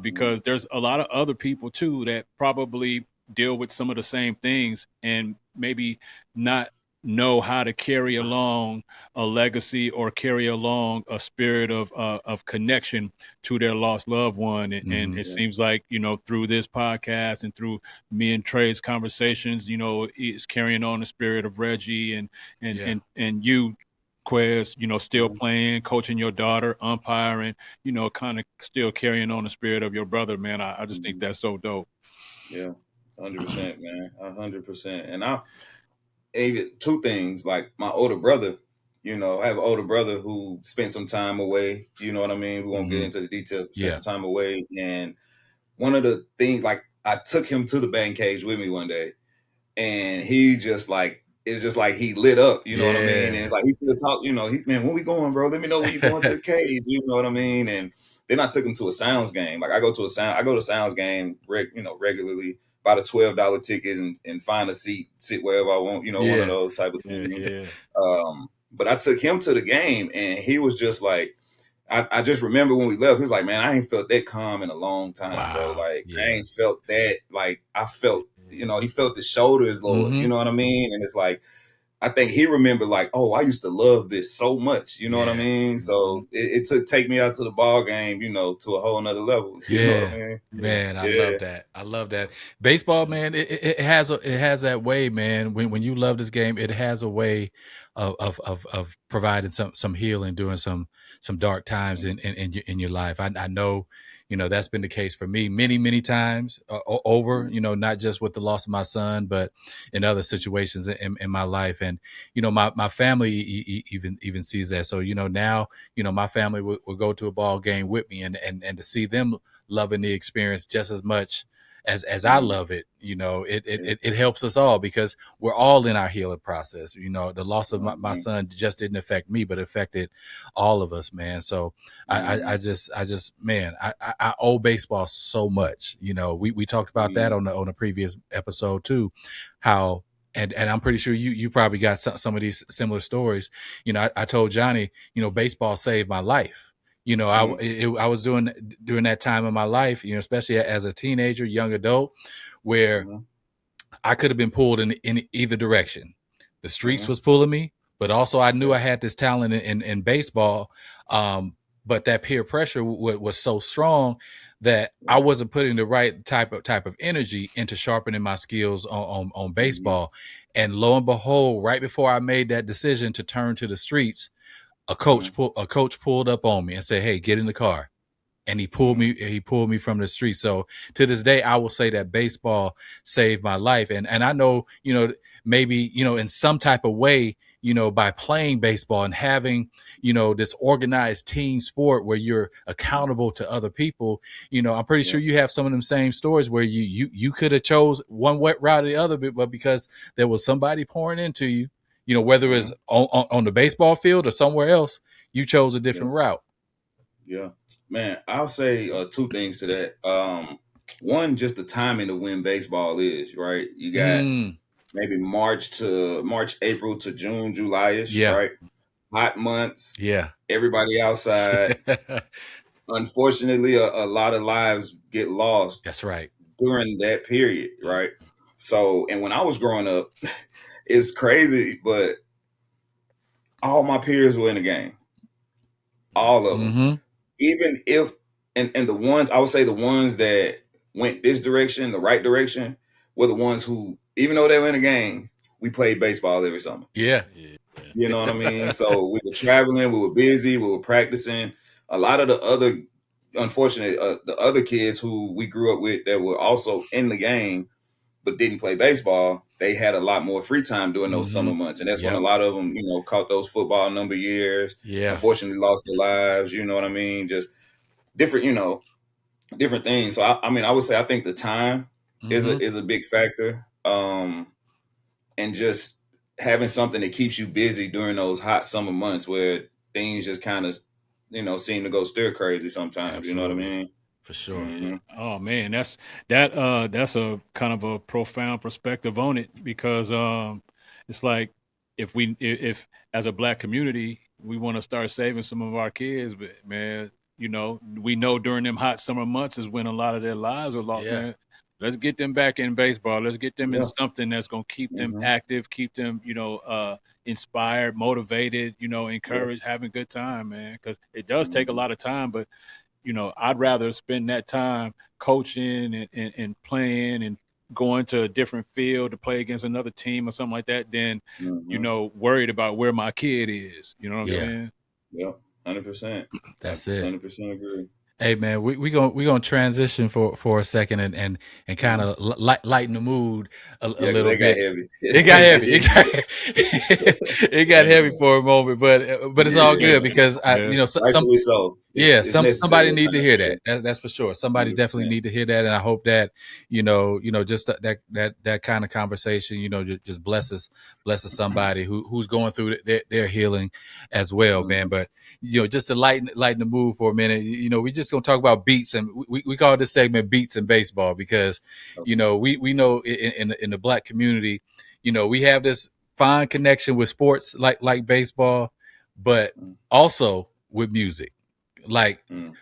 because there's a lot of other people too that probably deal with some of the same things and maybe not know how to carry along a legacy or carry along a spirit of connection to their lost loved one. And it seems like, through this podcast and through me and Trey's conversations, it's carrying on the spirit of Reggie and you, Quez, still playing, coaching your daughter, umpiring, kind of still carrying on the spirit of your brother, man. I just think that's so dope. Yeah, 100%, man, 100%. And even two things, like my older brother. I have an older brother who spent some time away. You know what I mean? We won't get into the details. Spent some time away, and one of the things, like, I took him to the batting cage with me one day, and he just like, it's just like he lit up, you know what I mean? And it's like he still talk, man, when we going, bro? Let me know when you going to the cage, you know what I mean? And then I took him to a Sounds game. Like I go to Sounds game, regularly, buy the $12 ticket and find a seat, sit wherever I want, one of those type of things. But I took him to the game, and he was just like, I just remember when we left, he was like, man, I ain't felt that calm in a long time, bro. Like, I ain't felt that. Like, I felt, he felt the shoulders lower, you know what I mean? And it's like, I think he remembered, like, oh, I used to love this so much, you know what I mean? So it took take me out to the ball game, to a whole nother level. You know what I mean? Man, I love that. I love that. Baseball, man, it has that way, man. When you love this game, it has a way of providing some healing during some dark times in your life. I know, that's been the case for me many, many times over, not just with the loss of my son, but in other situations in my life. And, my family even sees that. So, now, my family will go to a ball game with me and to see them loving the experience just as much as I love it, it helps us all, because we're all in our healing process. The loss of my son just didn't affect me, but it affected all of us, man. So I just, man, I owe baseball so much. We talked about that on a previous episode too, how, and I'm pretty sure you probably got some of these similar stories. I told Johnnie, baseball saved my life. I was during that time of my life, especially as a teenager, young adult, where I could have been pulled in either direction. The streets was pulling me, but also I knew I had this talent in baseball. But that peer pressure was so strong that I wasn't putting the right type of energy into sharpening my skills on baseball. And lo and behold, right before I made that decision to turn to the streets, a coach pulled up on me and said, "Hey, get in the car." And he pulled me from the street. So to this day, I will say that baseball saved my life. And I know, maybe, in some type of way, by playing baseball and having, this organized team sport where you're accountable to other people, I'm pretty sure you have some of them same stories where you could have chose one route or the other, but because there was somebody pouring into you, whether it's on the baseball field or somewhere else, you chose a different route. Yeah, man, I'll say two things to that. One, just the timing of when baseball is, right? You got maybe March, April to June, July-ish, right? Hot months. Yeah. Everybody outside. Unfortunately, a lot of lives get lost. That's right. During that period, right? So, and when I was growing up, it's crazy, but all my peers were in the game. All of them. Even if, and the ones, I would say the ones that went this direction, the right direction, were the ones who, even though they were in the game, we played baseball every summer. Yeah. You know what I mean? So we were traveling, we were busy, we were practicing. A lot of the other, unfortunately, the other kids who we grew up with that were also in the game but didn't play baseball, they had a lot more free time during those summer months. And that's when a lot of them, caught those football number years. Yeah. Unfortunately lost their lives, you know what I mean? Just different, different things. So I mean, I would say I think the time is a big factor. And just having something that keeps you busy during those hot summer months where things just kind of, seem to go stir crazy sometimes. Absolutely. You know what I mean? For sure. Oh man, that's a kind of a profound perspective on it, because it's like if as a Black community we want to start saving some of our kids, but man, we know during them hot summer months is when a lot of their lives are lost. Man. let's get them back in baseball. Let's get them in Yeah. something that's gonna keep them Mm-hmm. active, keep them, inspired, motivated, Yeah. encouraged, having a good time, man. Because it does take a Mm-hmm. lot of time, but I'd rather spend that time coaching and playing and going to a different field to play against another team or something like that than, Mm-hmm. worried about where my kid is. You know what I'm Yeah, saying? Yeah. 100%. I that's it. 100% agree. Hey man, we gonna transition for a second and kind of lighten the mood a Yeah, because little they got bit. heavy. It got heavy. It got heavy for a moment, but it's all good Yeah. because Yeah. some Rightfully so. yeah, It's somebody necessary. need to hear 100%. that. That's for sure. Somebody definitely 100%. need to hear that, and I hope that just that kind of conversation, just blesses somebody who's going through their healing as well, man. Mm-hmm. But just to lighten the mood for a minute, we just gonna talk about beats, and we call this segment "Beats in Baseball" because Okay. we know in the Black community, we have this fine connection with sports like baseball, but also with music. Like Mm-hmm.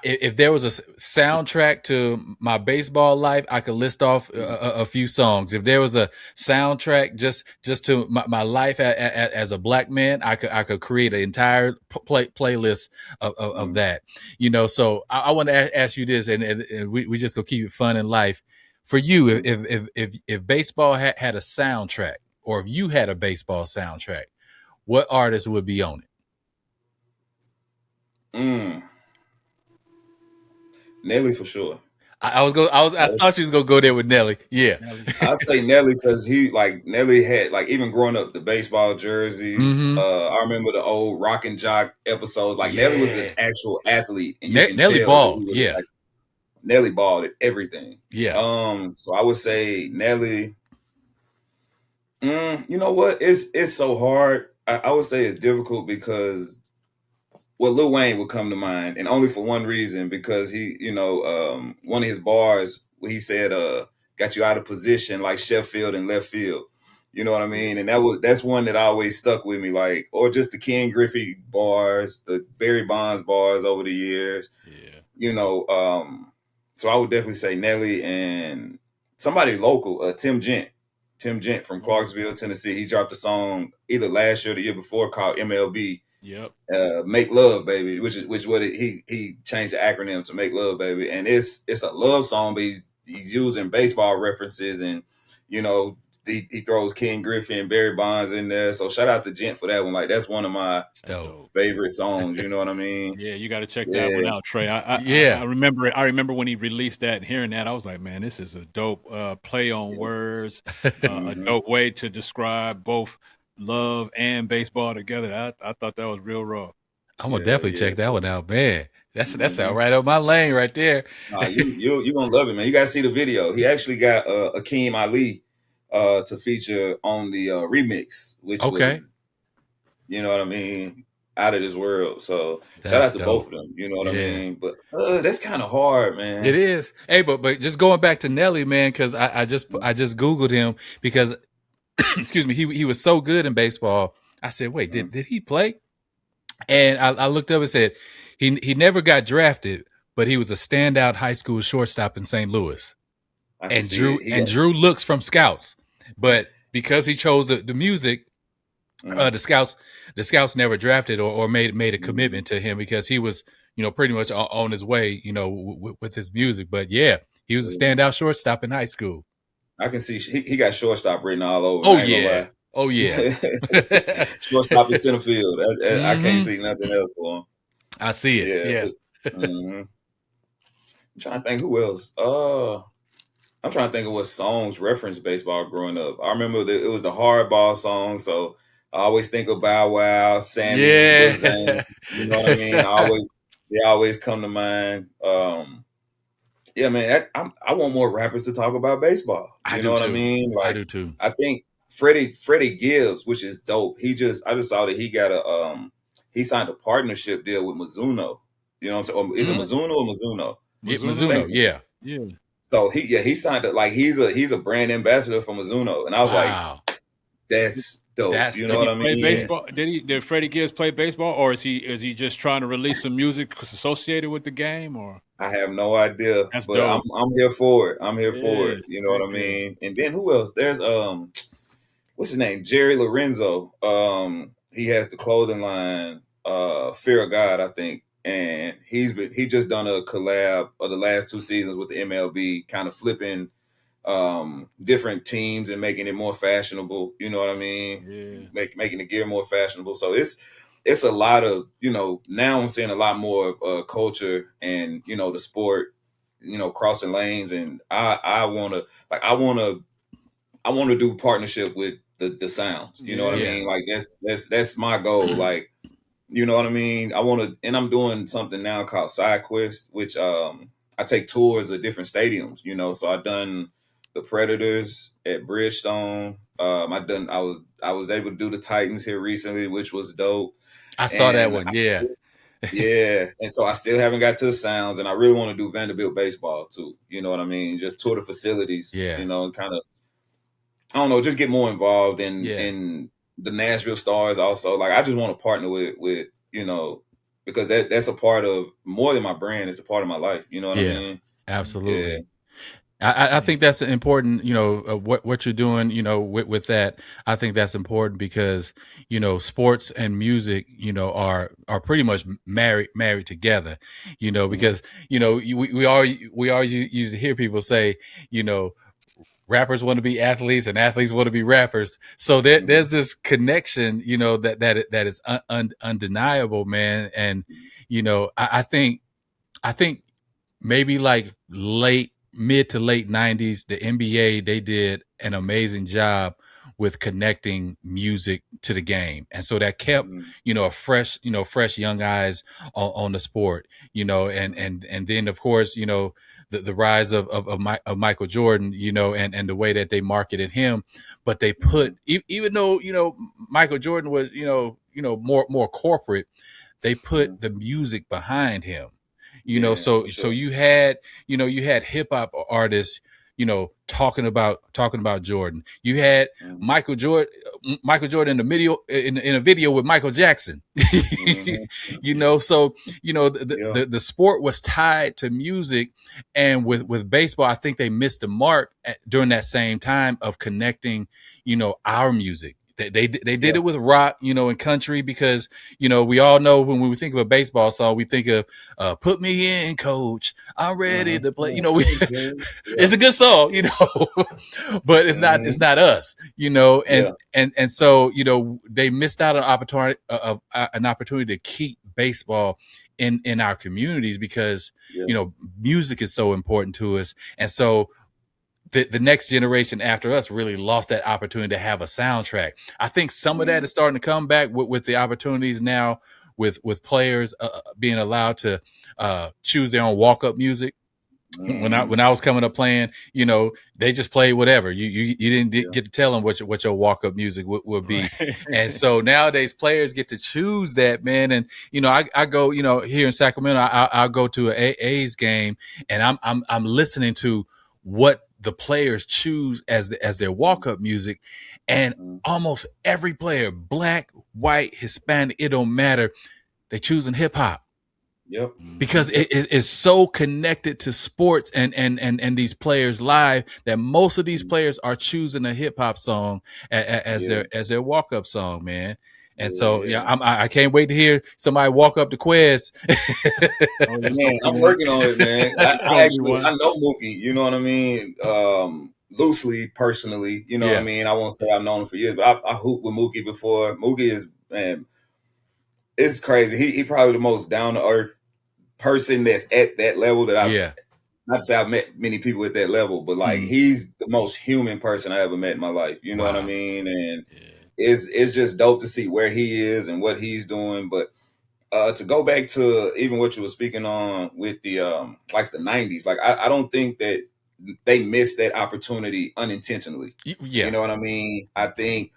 if there was a soundtrack to my baseball life, I could list off a few songs. If there was a soundtrack just to my life as a Black man, I could create an entire playlist of that. So I want to ask you this, and we just go keep it fun in life. For you, if baseball had a soundtrack, or if you had a baseball soundtrack, what artist would be on it? Mm. Nelly for sure. I thought you was gonna go there with Nelly. Yeah. Nelly. I say Nelly because Nelly had like even growing up the baseball jerseys. Mm-hmm. I remember the old Rock and Jock episodes. Like Nelly was an Yeah. actual athlete, and you can Nelly tell that ball. he was Yeah. like Nelly balled at everything. Yeah. So I would say Nelly. You know what? It's so hard. I would say it's difficult because Lil Wayne would come to mind, and only for one reason because he, one of his bars where he said, "Got you out of position like Sheffield and left field." You know what I mean? And that's one that always stuck with me, like, or just the Ken Griffey bars, the Barry Bonds bars over the years. Yeah. You know, so I would definitely say Nelly and somebody local, Tim Gent. Tim Gent from Clarksville, Tennessee. He dropped a song either last year or the year before called MLB. Yep. Make Love Baby, which what he changed the acronym to Make Love Baby, and it's a love song, but he's using baseball references, and he throws Ken Griffey and Barry Bonds in there. So shout out to Gent for that one. Like that's one of my favorite songs. You know what I mean? Yeah, you got to check that one Yeah. out, Trey. I Yeah. remember it. I remember when he released that and hearing that, I was like, man, this is a dope play on words, a Mhm. dope way to describe both love and baseball together. I thought that was real raw. I'm gonna Yeah, definitely check that so one out, man. That sound mhm. right up my lane right there. Nah, you gonna love it, man. You gotta see the video. He actually got Akeem Ali to feature on the remix, which Okay. was, you know what I mean, out of this world. So shout That's out to both dope. of them. You know what I Yeah. mean? But that's kind of hard, It man. is. Hey, but just going back to Nelly, man, because I just Googled him because excuse me, he was so good in baseball. I said, wait, Mhm. did he play? And I looked up and said he never got drafted, but he was a standout high school shortstop in St. Louis. I can And see it. drew looks from scouts. But because he chose the music, Mhm. the scouts never drafted or made a commitment to him because he was, pretty much on his way, with his music. But yeah, he was a Yeah. standout shortstop in high school. I can see he got shortstop written all over. Oh I ain't gonna yeah. lie. Oh yeah. Shortstop in center field. I can't Mhm. see nothing else for him. I see it. Yeah. Yeah. I'm trying to think who else. I'm trying to think of what songs reference baseball growing up. I remember it was the hardball song, so I always think of Bow Wow, Sammy, Lil Zane. Yeah. You know what I mean? They always come to mind. Yeah, man, I want more rappers to talk about baseball. I You do know what I too. mean? I Like, do too. I think Freddie Gibbs, which is dope. I just saw that he got he signed a partnership deal with Mizuno. You know what I'm saying? Or is it Mizuno or Mizuno? Yeah, Mizuno? Mizuno. Yeah. Yeah. So he signed it like he's a brand ambassador for Mizuno, and I was like, Wow. that's dope. That's You dope. know Did what he I play mean? baseball? Did Freddie Gibbs play baseball, or is he just trying to release some music associated with the game, or? I have no idea, That's but dope. I'm here for it. I'm here for Yeah, it. You know heck what I yeah. mean? And then who else? There's what's his name? Jerry Lorenzo. He has the clothing line, Fear of God, I think. And he just done a collab of the last 2 seasons with the MLB, kind of flipping different teams and making it more fashionable. You know what I mean? Yeah. Making the gear more fashionable. So it's a lot of, now I'm seeing a lot more of culture and, the sport, crossing lanes. And I want to do partnership with the sounds. You know what I Yeah. Yeah. mean? Like that's my goal. Like, you know what I mean? I want to, and I'm doing something now called Side Quest, which I take tours of different stadiums. So I've done the Predators at Bridgestone. I was able to do the Titans here recently, which was dope. I saw that And one. Yeah. yeah, and so I still haven't got to the Sounds, and I really want to do Vanderbilt baseball too. You know what I mean? Just tour the facilities. Yeah. And kind of, I don't know, just get more involved in Yeah. the Nashville Stars. Also, like, I just want to partner with because that's a part of more than my brand. It's a part of my life. You know what I Yeah. mean? Yeah. Absolutely. I think that's important, what you're doing, with that. I think that's important because, sports and music, are pretty much married together, because, we always used to hear people say, rappers want to be athletes and athletes want to be rappers. So there's this connection, that is undeniable, man. And, I think maybe like mid to late 90s, the NBA, they did an amazing job with connecting music to the game. And so that kept, a fresh young eyes on the sport, and then of course, the rise of Michael Jordan, and the way that they marketed him. But they put, even though, Michael Jordan was, more corporate, they put the music behind him. Yeah, So for sure. you had hip hop artists, talking about Jordan. You had Mhm. Michael Jordan in the video, in a video with Michael Jackson. Mhm. So Yeah. the sport was tied to music, and with baseball, I think they missed the mark during that same time of connecting, our music. They did Yeah. it with rock, and country, because we all know when we think of a baseball song, we think of "Put Me In, Coach, I'm ready Uh-huh. to play." Yeah. It's a good song, but it's Mhm. not us, Yeah. and so they missed out on an opportunity to keep baseball in our communities, because Yeah. music is so important to us, and so the next generation after us really lost that opportunity to have a soundtrack. I think some of that Mhm. is starting to come back with the opportunities now, with players being allowed to choose their own walk up music. Mhm. When I was coming up playing, they just played whatever. You didn't Yeah. get to tell them what your walk up music would be, Right. and so nowadays players get to choose that, man. And I go, here in Sacramento, I'll go to an A's game, and I'm listening to what the players choose as their walk up music, and Mhm. almost every player, black, white, Hispanic, it don't matter, they choosing hip hop, Yep. because Yep. it is so connected to sports and these players live, that most of these Mhm. players are choosing a hip hop song as Yeah. their walk up song, man. And Yeah. so Yeah. I can't wait to hear somebody walk up to Quez. Oh, it's gonna Man, be I'm one. working on it, man. It's I gonna be actually, one. I know Mookie. You know what I mean? Loosely, personally. You know what I Yeah, mean? I won't say I've known him for years, but I hooped with Mookie before. Mookie is, man, it's crazy. He probably the most down to earth person that's at that level that I've. yeah, Not to say I've met many people at that level, but like, mm, he's the most human person I ever met in my life. You know what I wow, mean? And Yeah. it's just dope to see where he is and what he's doing. But to go back to even what you were speaking on with the like the '90s, like, I don't think that they missed that opportunity unintentionally. You yeah, know what I mean? I think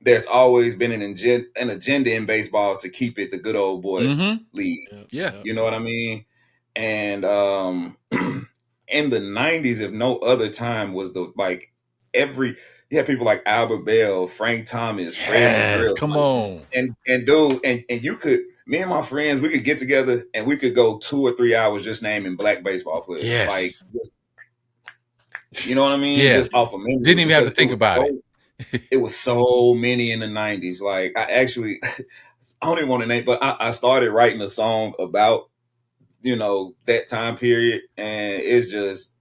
there's always been an agenda in baseball to keep it the good old boy mm-hmm, league. Yep. yeah, Yep. You know what I mean? And in the '90s, if no other time, was the like every you had people like Albert Bell, Frank Thomas, Fred yes, McGrill, come like, on, and dude, and you could, me and my friends, we could get together and we could go 2 or 3 hours just naming black baseball players. Yes. Like, just, you know what I mean? Yeah. Just off of memory. Didn't even have to think about it. It was so many in the 90s. Like, I don't even want to name, but I started writing a song about, you know, that time period. And it's just,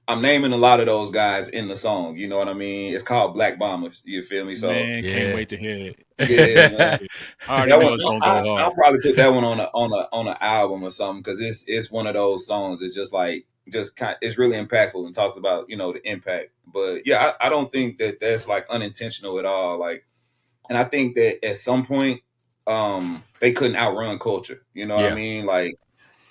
I'm naming a lot of those guys in the song. You know what I mean? It's called Black Bombers. You feel me? So, man, can't wait to hear it. Yeah, man. I'll probably put that one on an album or something, because it's one of those songs. It's just like it's really impactful and talks about, you know, the impact. But yeah, I don't think that that's like unintentional at all. Like, and I think that at some point, they couldn't outrun culture. You know what I mean? Like,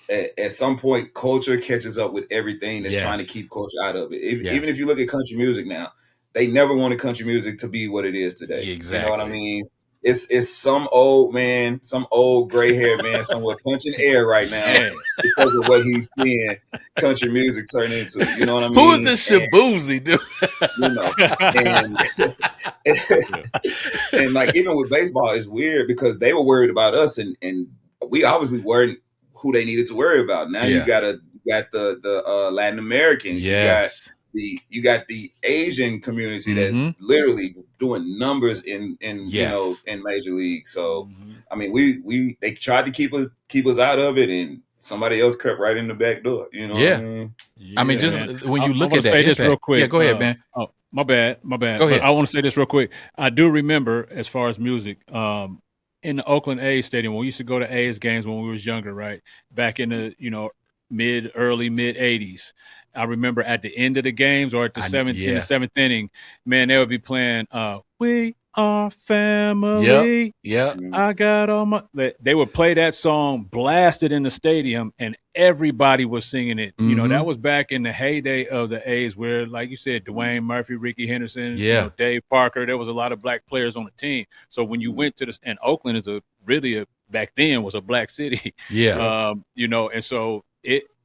at some point, culture catches up with everything that's trying to keep culture out of it. Even if you look at country music now, they never wanted country music to be what it is today. Exactly. You know what I mean? It's some old man, some old gray haired man somewhere punching air right now because of what he's seeing country music turn into. You know what I mean? Who is this Shabuzi dude? You know, and like, even with baseball, it's weird because they were worried about us, and we obviously weren't who they needed to worry about. Now you got the Latin Americans. Yes. You got the Asian community that's literally doing numbers in you know, in major league. So I mean, they tried to keep us out of it, and somebody else crept right in the back door. You know what I mean? I mean, just man. when you look at that, say this real quick. Yeah, go ahead, man. Oh, my bad. Go ahead. But I want to say this real quick. I do remember, as far as music, in the Oakland A's stadium, when we used to go to A's games when we was younger, right? Back in the, you know, early mid 80s. I remember at the end of the games, or at the seventh inning, man, they would be playing "We Are Family." Yeah. I got all my. They would play that song blasted in the stadium, and everybody was singing it. You know, that was back in the heyday of the A's, where, like you said, Dwayne Murphy, Ricky Henderson, you know, Dave Parker. There was a lot of black players on the team. So when you went to this, and Oakland is back then was a black city. Yeah. You know, and so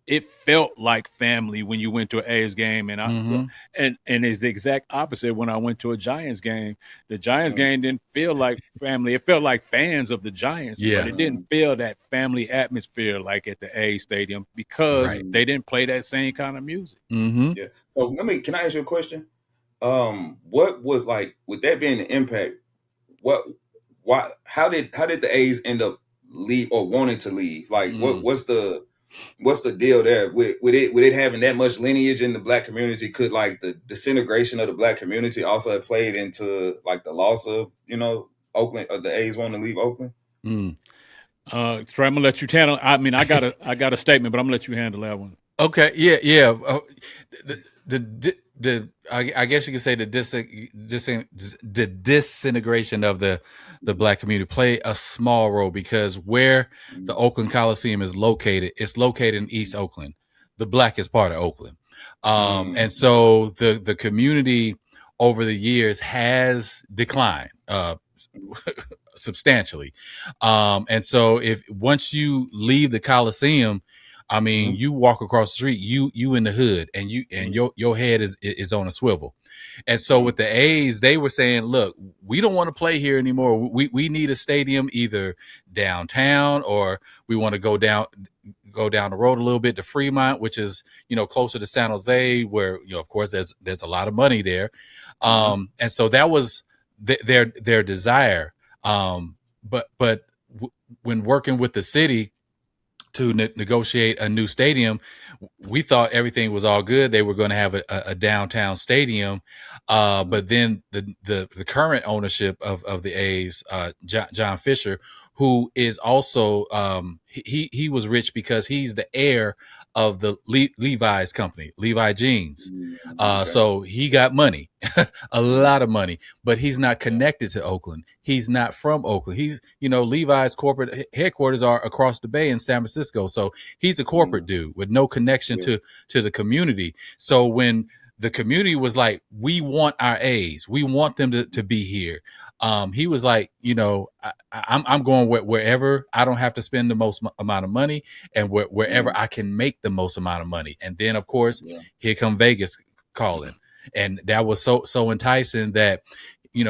it felt like family when you went to an A's game, and and it's the exact opposite when I went to a Giants game. The Giants game didn't feel like family; it felt like fans of the Giants, but it didn't feel that family atmosphere like at the A's stadium, because they didn't play that same kind of music. Yeah. So can I ask you a question? What was, like, with that being the impact? How did the A's end up leave or wanting to leave? Like, what's the deal there with it having that much lineage in the black community? Could, like, the disintegration of the black community also have played into, like, the loss of, you know, Oakland, or the A's wanting to leave Oakland? Trey, I'm gonna let you handle. I mean, I got a statement, but I'm gonna let you handle that one. Okay. Yeah. I guess you could say the disintegration of the black community play a small role, because where the Oakland Coliseum is located, it's located in East Oakland. The black is part of Oakland. And so the community over the years has declined substantially. And so once you leave the Coliseum, I mean, you walk across the street, you in the hood, and your head is on a swivel. And so with the A's, they were saying, look, we don't want to play here anymore. We need a stadium either downtown, or we want to go down the road a little bit to Fremont, which is, you know, closer to San Jose, where, you know, of course there's a lot of money there. And so that was their desire. But when working with the city to negotiate a new stadium, we thought everything was all good. They were going to have a downtown stadium. But then the current ownership of the A's, John Fisher, who is also, he was rich because he's the heir of the Levi's company, Levi Jeans. So he got money, a lot of money, but he's not connected to Oakland. He's not from Oakland. He's, you know, Levi's corporate headquarters are across the bay in San Francisco. So he's a corporate dude with no connection to the community. So when the community was like, we want our A's, we want them to be here, he was like, you know, I'm going wherever I don't have to spend the most amount of money, and wherever I can make the most amount of money. And then, of course, here come Vegas calling. And that was so enticing that,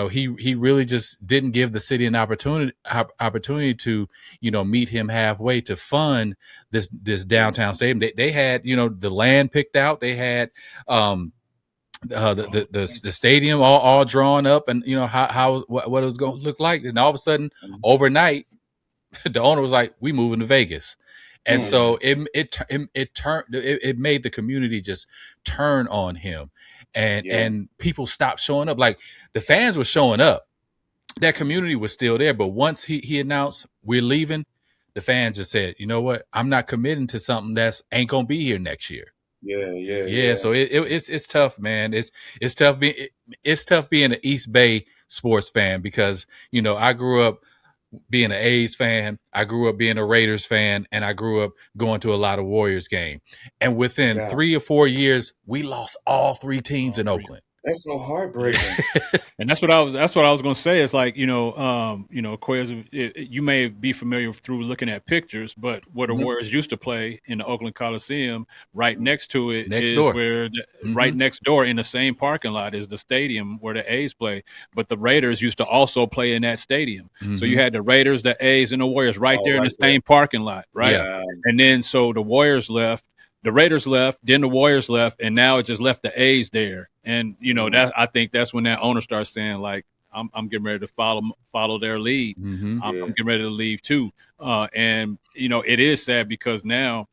he really just didn't give the city an opportunity to, meet him halfway to fund this downtown stadium. They had, the land picked out. They had the stadium all drawn up, and what it was going to look like. And all of a sudden, overnight, the owner was like, "We moving to Vegas." And so it made the community just turn on him, and people stopped showing up. Like, the fans were showing up, that community was still there. But once he announced we're leaving, the fans just said, "You know what? I'm not committing to something that's ain't gonna be here next year." Yeah. So it's tough, man. It's tough being an East Bay sports fan, because I grew up being an A's fan, I grew up being a Raiders fan, and I grew up going to a lot of Warriors game. And within 3 or 4 years, we lost all 3 teams in Oakland. That's so heartbreaking. And that's what I was going to say. It's like, Quez, you may be familiar through looking at pictures, but where the Warriors used to play in the Oakland Coliseum, right next to it right next door in the same parking lot is the stadium where the A's play. But the Raiders used to also play in that stadium. So you had the Raiders, the A's, and the Warriors right there in the same parking lot, right? Yeah. And then so the Warriors left. The Raiders left, then the Warriors left, and now it just left the A's there. And that I think that's when that owner starts saying, like, I'm getting ready to follow their lead. I'm getting ready to leave too. And it is sad because now,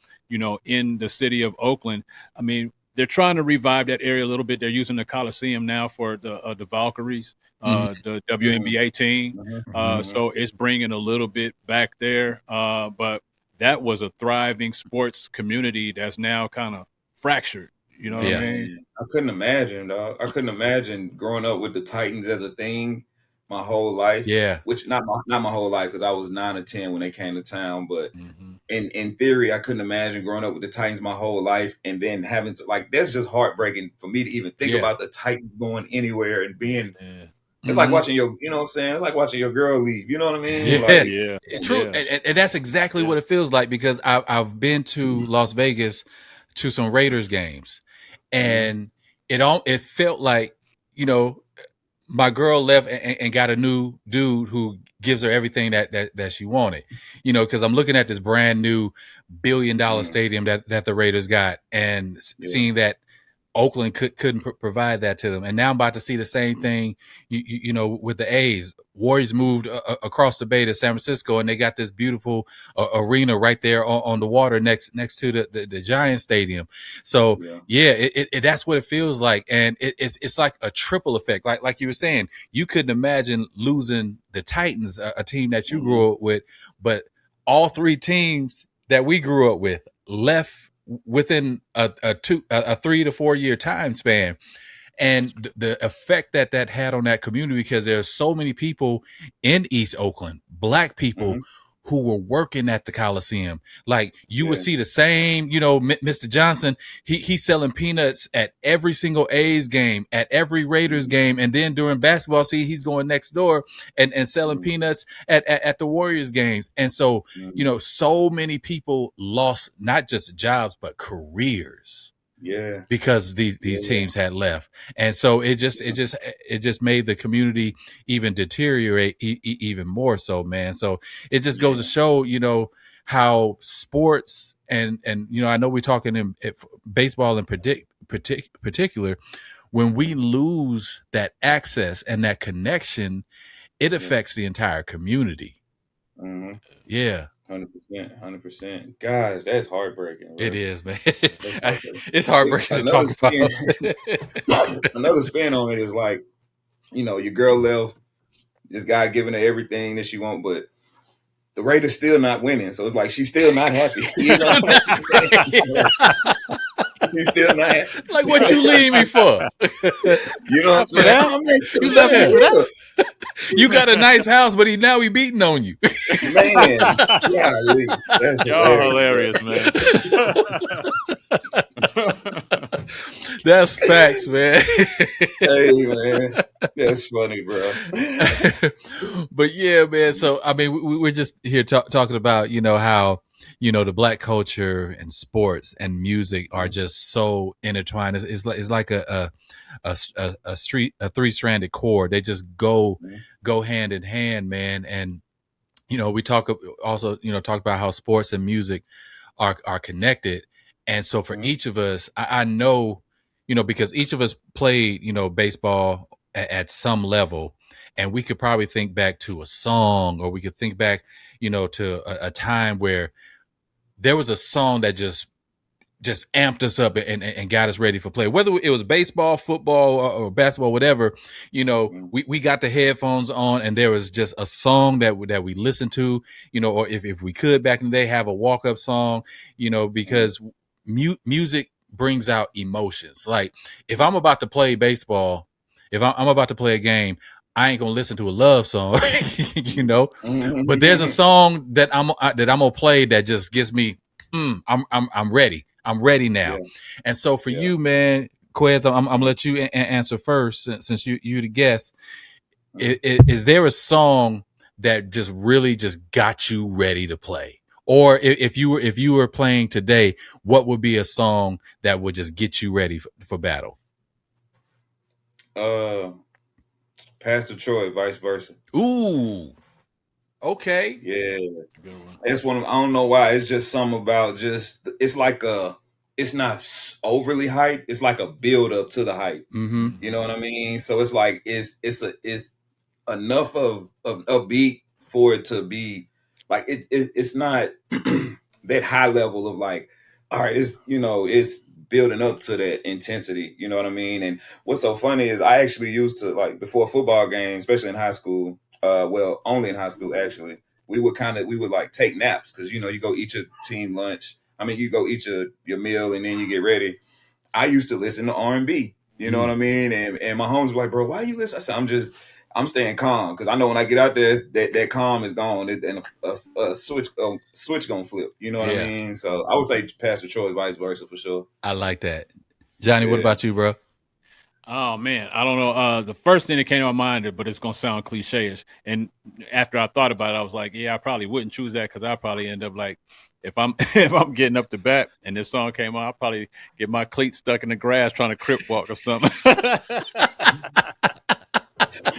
in the city of Oakland, I mean, they're trying to revive that area a little bit. They're using the Coliseum now for the Valkyries, the WNBA team. So it's bringing a little bit back there, but that was a thriving sports community that's now kind of fractured. You know what I mean? I couldn't imagine, dog. I couldn't imagine growing up with the Titans as a thing my whole life. Yeah. Which not my whole life, because I was 9 or 10 when they came to town. But in theory, I couldn't imagine growing up with the Titans my whole life and then having to, like, that's just heartbreaking for me to even think about the Titans going anywhere and being. It's like watching your, you know what I'm saying? It's like watching your girl leave. You know what I mean? True. And that's exactly what it feels like, because I've been to Las Vegas to some Raiders games, and it felt like, my girl left and got a new dude who gives her everything that she wanted, because I'm looking at this brand new $1 billion stadium that the Raiders got, and seeing that Oakland couldn't provide that to them. And now I'm about to see the same thing, with the A's. Warriors moved across the bay to San Francisco, and they got this beautiful arena right there on the water next to the Giant Stadium. So that's what it feels like. And it's like a triple effect. Like you were saying, you couldn't imagine losing the Titans, a team that you grew up with, but all 3 teams that we grew up with left within a 3 to 4 year time span. And the effect that had on that community, because there's so many people in East Oakland, Black people who were working at the Coliseum. Like, you would see the same, Mr. Johnson, he's selling peanuts at every single A's game, at every Raiders game. And then during basketball season, he's going next door and selling peanuts at the Warriors games. And so, so many people lost not just jobs, but careers. Because these teams had left. And so it just made the community even deteriorate even more so, man. So it just goes to show, how sports and I know we're talking in baseball in particular, when we lose that access and that connection, it affects the entire community. Yeah. 100%. Guys, that's heartbreaking. Bro. It is, man. It's heartbreaking to talk about. Another spin on it is like, your girl left, this guy giving her everything that she wants, but the Raiders still not winning. So it's like she's still not happy. She's still not happy. Like, what you leave me for? You know what I'm saying? You left me for that? You got a nice house, but now he beating on you. Man, that's hilarious, man. That's facts, man. Hey, man, that's funny, bro. But yeah, man. So I mean, we're just here talking about how the Black culture and sports and music are just so intertwined. It's like a three-stranded cord. They just go hand in hand, man. And we talk also talk about how sports and music are connected. And so for each of us, I know, because each of us played, baseball at some level, and we could probably think back to a song, or we could think back, to a time where there was a song that just amped us up and got us ready for play. Whether it was baseball, football, or basketball, whatever, we got the headphones on, and there was just a song that we listened to, or if we could back in the day have a walk-up song, because music brings out emotions. Like if I'm about to play baseball, if I'm about to play a game, I ain't gonna listen to a love song, but there's a song that I'm gonna play that just gets me, I'm ready. I'm ready now. Yeah. And so for you, man, Quez, I'm gonna let you answer first, since you the guest. Is there a song that just really just got you ready to play? Or if you were playing today, what would be a song that would just get you ready for battle? Pastor Troy, Vice Versa. Ooh. Okay. Yeah. It's one of, I don't know why. It's just something about it's like it's not overly hype. It's like a build up to the hype. Mm-hmm. You know what I mean? So it's like, it's enough of a beat for it to be like, it's not that high level of like, all right, it's building up to that intensity. You know what I mean? And what's so funny is I actually used to, like, before a football game, especially in high school, only in high school, actually, we would like take naps, because, you go eat your team lunch. I mean, you go eat your meal and then you get ready. I used to listen to R&B, you know what I mean? And my homies were like, bro, why you listen? I said, I'm staying calm, because I know when I get out there, that calm is gone, and a switch gonna flip. You know what I mean? So I would say Pastor Troy, Vice Versa, for sure. I like that. Johnny, what about you, bro? Oh man, I don't know. The first thing that came to my mind, but it's gonna sound cliche-ish, and after I thought about it, I was like, yeah, I probably wouldn't choose that, because I probably end up like, if I'm getting up to bat and this song came on, I'll probably get my cleats stuck in the grass trying to crip walk or something.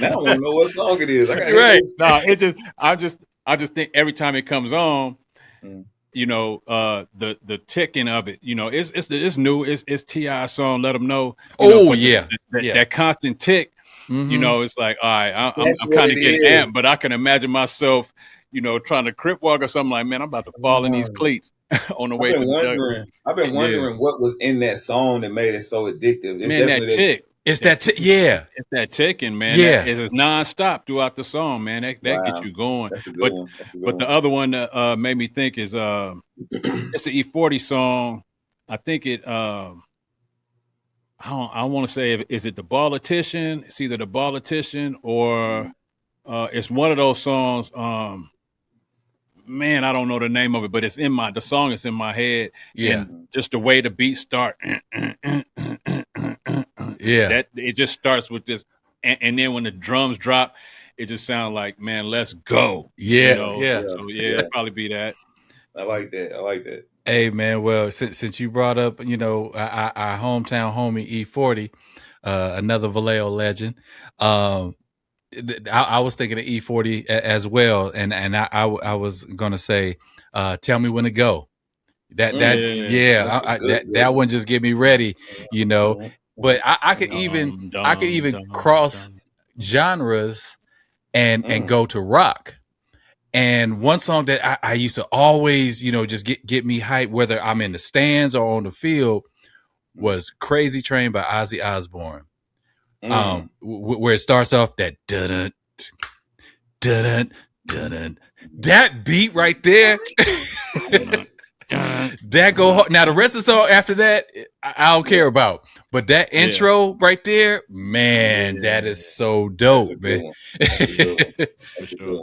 Now I want to know what song it is. Right? No, I just think every time it comes on, the ticking of it, it's new. It's T.I. song, Let Them Know. That constant tick. It's like, all right, I'm kind of getting amped, but I can imagine myself, trying to crip walk or something, like, man, I'm about to fall in these cleats on the way to the dugout. I've been wondering what was in that song that made it so addictive. It's definitely that tick. It's that ticking, man. Yeah. It's nonstop throughout the song, man. That gets you going. That's a good one. But the other one that made me think is it's an E40 song. I think it I want to say, is it The Politician? It's either The Politician or it's one of those songs. Man, I don't know the name of it, but the song is in my head. Yeah. And just the way the beats start. Yeah. That it just starts with this, and then when the drums drop, it just sounds like, man, let's go. Yeah. So it'd probably be that. I like that. Hey man, well, since you brought up, our hometown homie E40, another Vallejo legend. I was thinking of E40 as well, and I was gonna say, "Tell Me When to Go." That one just get me ready, But I could even cross genres and go to rock. And one song that I used to always, just get me hyped, whether I'm in the stands or on the field, was "Crazy Train" by Ozzy Osbourne. Where it starts off that dun dun dun, that beat right there. That go hard. Now the rest of the song after that, I don't care about. But that intro right there, man, that is so dope, man.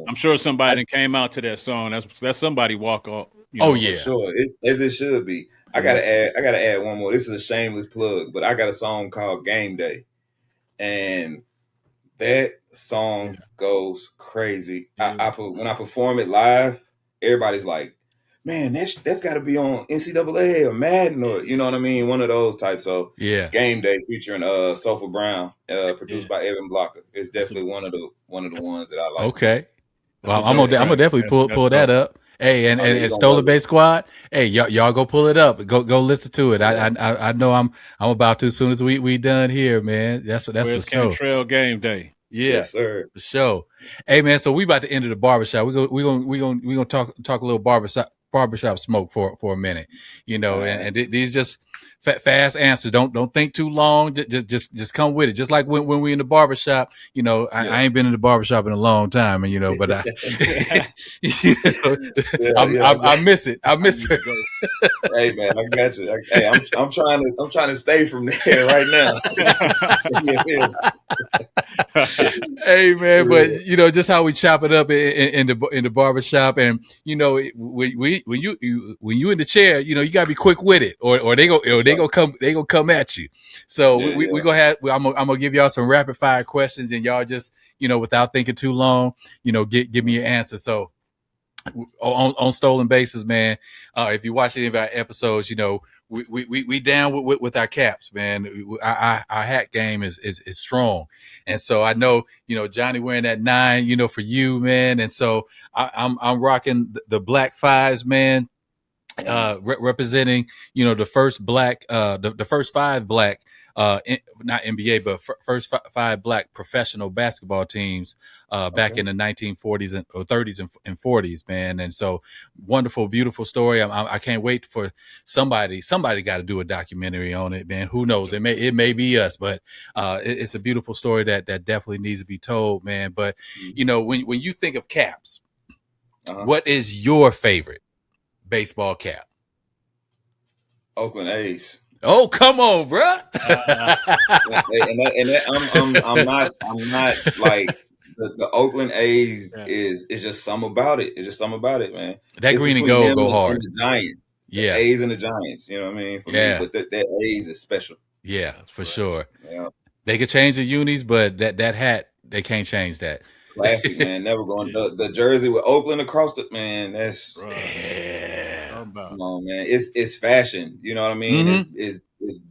I'm sure somebody came out to that song. That's somebody walk off. For sure, as it should be. I gotta add one more. This is a shameless plug, but I got a song called "Game Day," and that song goes crazy. When I perform it live, everybody's like, man, that's got to be on NCAA or Madden or you know what I mean, one of those types. So Yeah. Game Day featuring Sofa Brown, produced Yeah. by Evan Blocker. It's definitely one of the ones that I like. Okay. That's Well, a I'm dope gonna track. definitely That's pull that dope. up. Hey, Oh yeah, you and gonna love Stolen it. Base Squad. Hey, y'all go pull it up. Go listen to it. Yeah. I know I'm about to as soon as we done here, man. That's Quez for sure. Cantrell Game Day. Yeah, Yes, sir. for sure. Hey man, so we about to enter the barbershop. We gonna talk a little barbershop smoke for a minute. You know, All right. and these just fast answers. Don't think too long. Just come with it. Just like when we in the barbershop, you know, Yeah. I ain't been in the barbershop in a long time, and you know, but I, you know, Yeah, I miss it. I miss it. Hey man, I got you. Hey, I'm trying to stay from there right now. Yeah. Hey man, Yeah. but you know just how we chop it up in the barbershop, and you know when you in the chair, you know you gotta be quick with it, or they gonna come at you. So Yeah, we gonna have I'm gonna give y'all some rapid fire questions, and y'all just you know without thinking too long, you know give me your answer. So on Stolen Bases, man. If you watch any of our episodes, you know we down with our caps, man. Our hat game is strong, and so I know you know Johnnie wearing that 9, you know, for you, man. And so I'm rocking the black 5s, man. Representing you know the first black the first 5 black not NBA but first 5 black professional basketball teams back in the 1940s and or 30s and 40s, man. And so wonderful, beautiful story. I can't wait for somebody got to do a documentary on it, man. Who knows, it may be us, but it's a beautiful story that definitely needs to be told, man. But you know when you think of caps, what is your favorite baseball cap? Oakland A's. Oh, come on, bro. I'm not like the Oakland A's is just something about it. It's just something about it, man. That It's green and between gold them go and hard. the Giants. The Yeah. A's and the Giants. You know what I mean? For me, but that A's is special. Yeah, for sure. Yeah. They could change the unis, but that hat, they can't change that. Classic, man. Never going the jersey with Oakland across the man. That's come on, man. It's fashion. You know what I mean? Mm-hmm. It's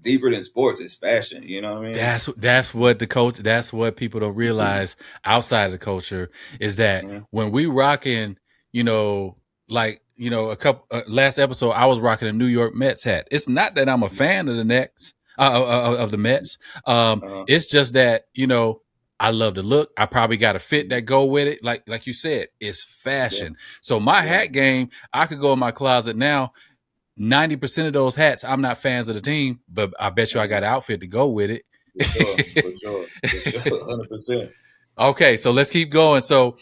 deeper than sports. It's fashion. You know what I mean? That's what the coach. That's what people don't realize outside of the culture is that when we rocking, you know, like you know, a couple last episode, I was rocking a New York Mets hat. It's not that I'm a fan of the Nets of the Mets. It's just that you know. I love the look. I probably got a fit that go with it. Like you said, it's fashion. Yeah. So my hat game, I could go in my closet now. 90% of those hats, I'm not fans of the team, but I bet you I got an outfit to go with it. For sure. 100%. Okay, so let's keep going. So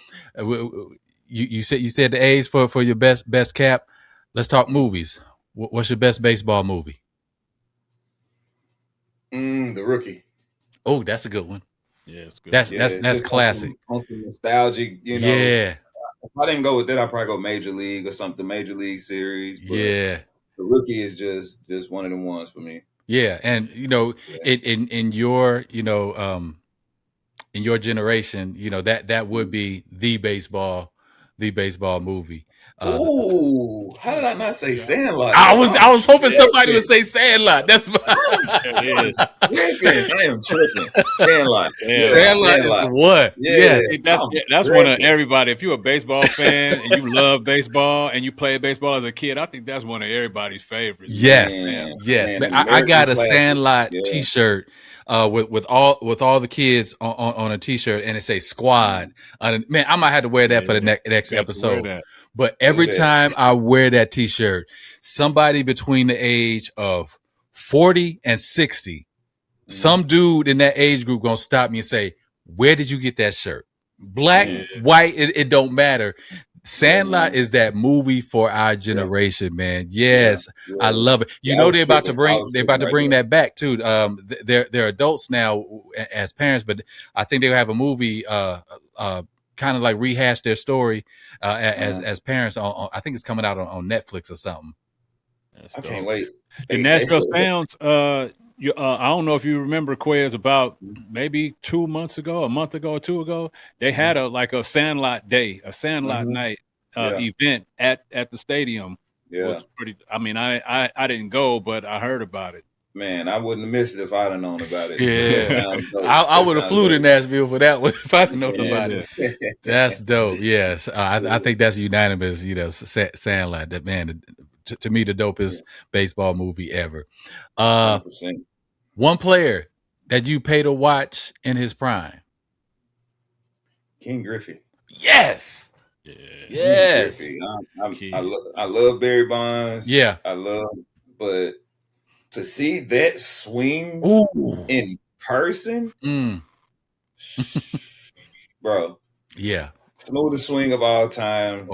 you said the A's for your best cap. Let's talk movies. What's your best baseball movie? The Rookie. Oh, that's a good one. Yeah, it's good. That's classic. On some nostalgic, you know. Yeah. If I didn't go with that, I'd probably go Major League or something, Major League Series. But yeah. The Rookie is just one of the ones for me. Yeah, and you know, in your you know in your generation, you know that would be the baseball movie. Ooh, how did I not say Sandlot? I was hoping somebody would say Sandlot. That's I am tripping. Sandlot. Sandlot is the one. Yeah. That's one of everybody. If you're a baseball fan and you love baseball and you played baseball as a kid, I think that's one of everybody's favorites. Yes, man, I got a Sandlot T-shirt with all the kids on a T-shirt, and it says Squad. Man, I might have to wear that for the next episode. But every time I wear that T-shirt, somebody between the age of 40 and 60, some dude in that age group gonna stop me and say, "Where did you get that shirt? Black, white, it don't matter." Sandlot is that movie for our generation, man. Yes, I love it. You know they're about to bring that back too. They're adults now as parents, but I think they'll have a movie kind of like rehash their story as parents. I think it's coming out on Netflix or something. I can't wait. The Nashville Sounds. I don't know if you remember, Quez, about maybe 2 months ago, a month ago or 2 ago, they had a Sandlot Day, a Sandlot Night event at the stadium. Yeah. pretty. I mean, I didn't go, but I heard about it. Man, I wouldn't have missed it if I'd have known about it. That Yeah, sounds dope. I That would have sounds flew to dope. Nashville for that one if I'd known about Yeah. it. That's dope. Yes, I think that's unanimous. Saying like that, man. To me, the dopest baseball movie ever. 100%. One player that you pay to watch in his prime. King Griffey. Yes. Yeah. Yes. King Griffey. I love Barry Bonds. Yeah. But to see that swing Ooh. in person, bro. Yeah. Smoothest swing of all time.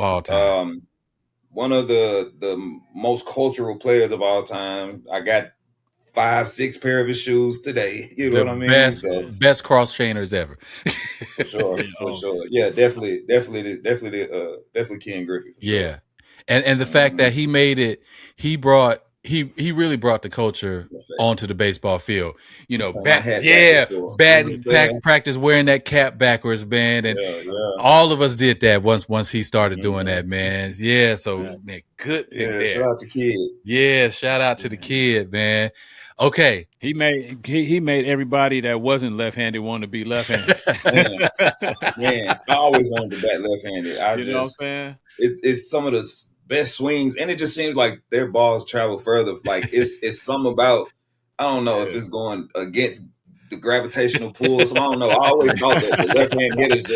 One of the most cultural players of all time. I got 5-6 pair of his shoes today. You know what I mean? Best cross trainers ever. For sure. Yeah, definitely Ken Griffey. Yeah. And the fact that he made it, he really brought the culture onto the baseball field. You know, practice wearing that cap backwards, man. And all of us did that once he started doing that, man. Yeah, so man, good pick there. Shout out to Kid. Yeah, shout out to the Kid, man. Okay. He made everybody that wasn't left-handed want to be left-handed. man, I always wanted to bat left-handed. You know what I'm saying? It's some of the best swings, and it just seems like their balls travel further. Like it's something about, I don't know if it's going against the gravitational pull or something. I don't know. I always thought that the left-hand hitters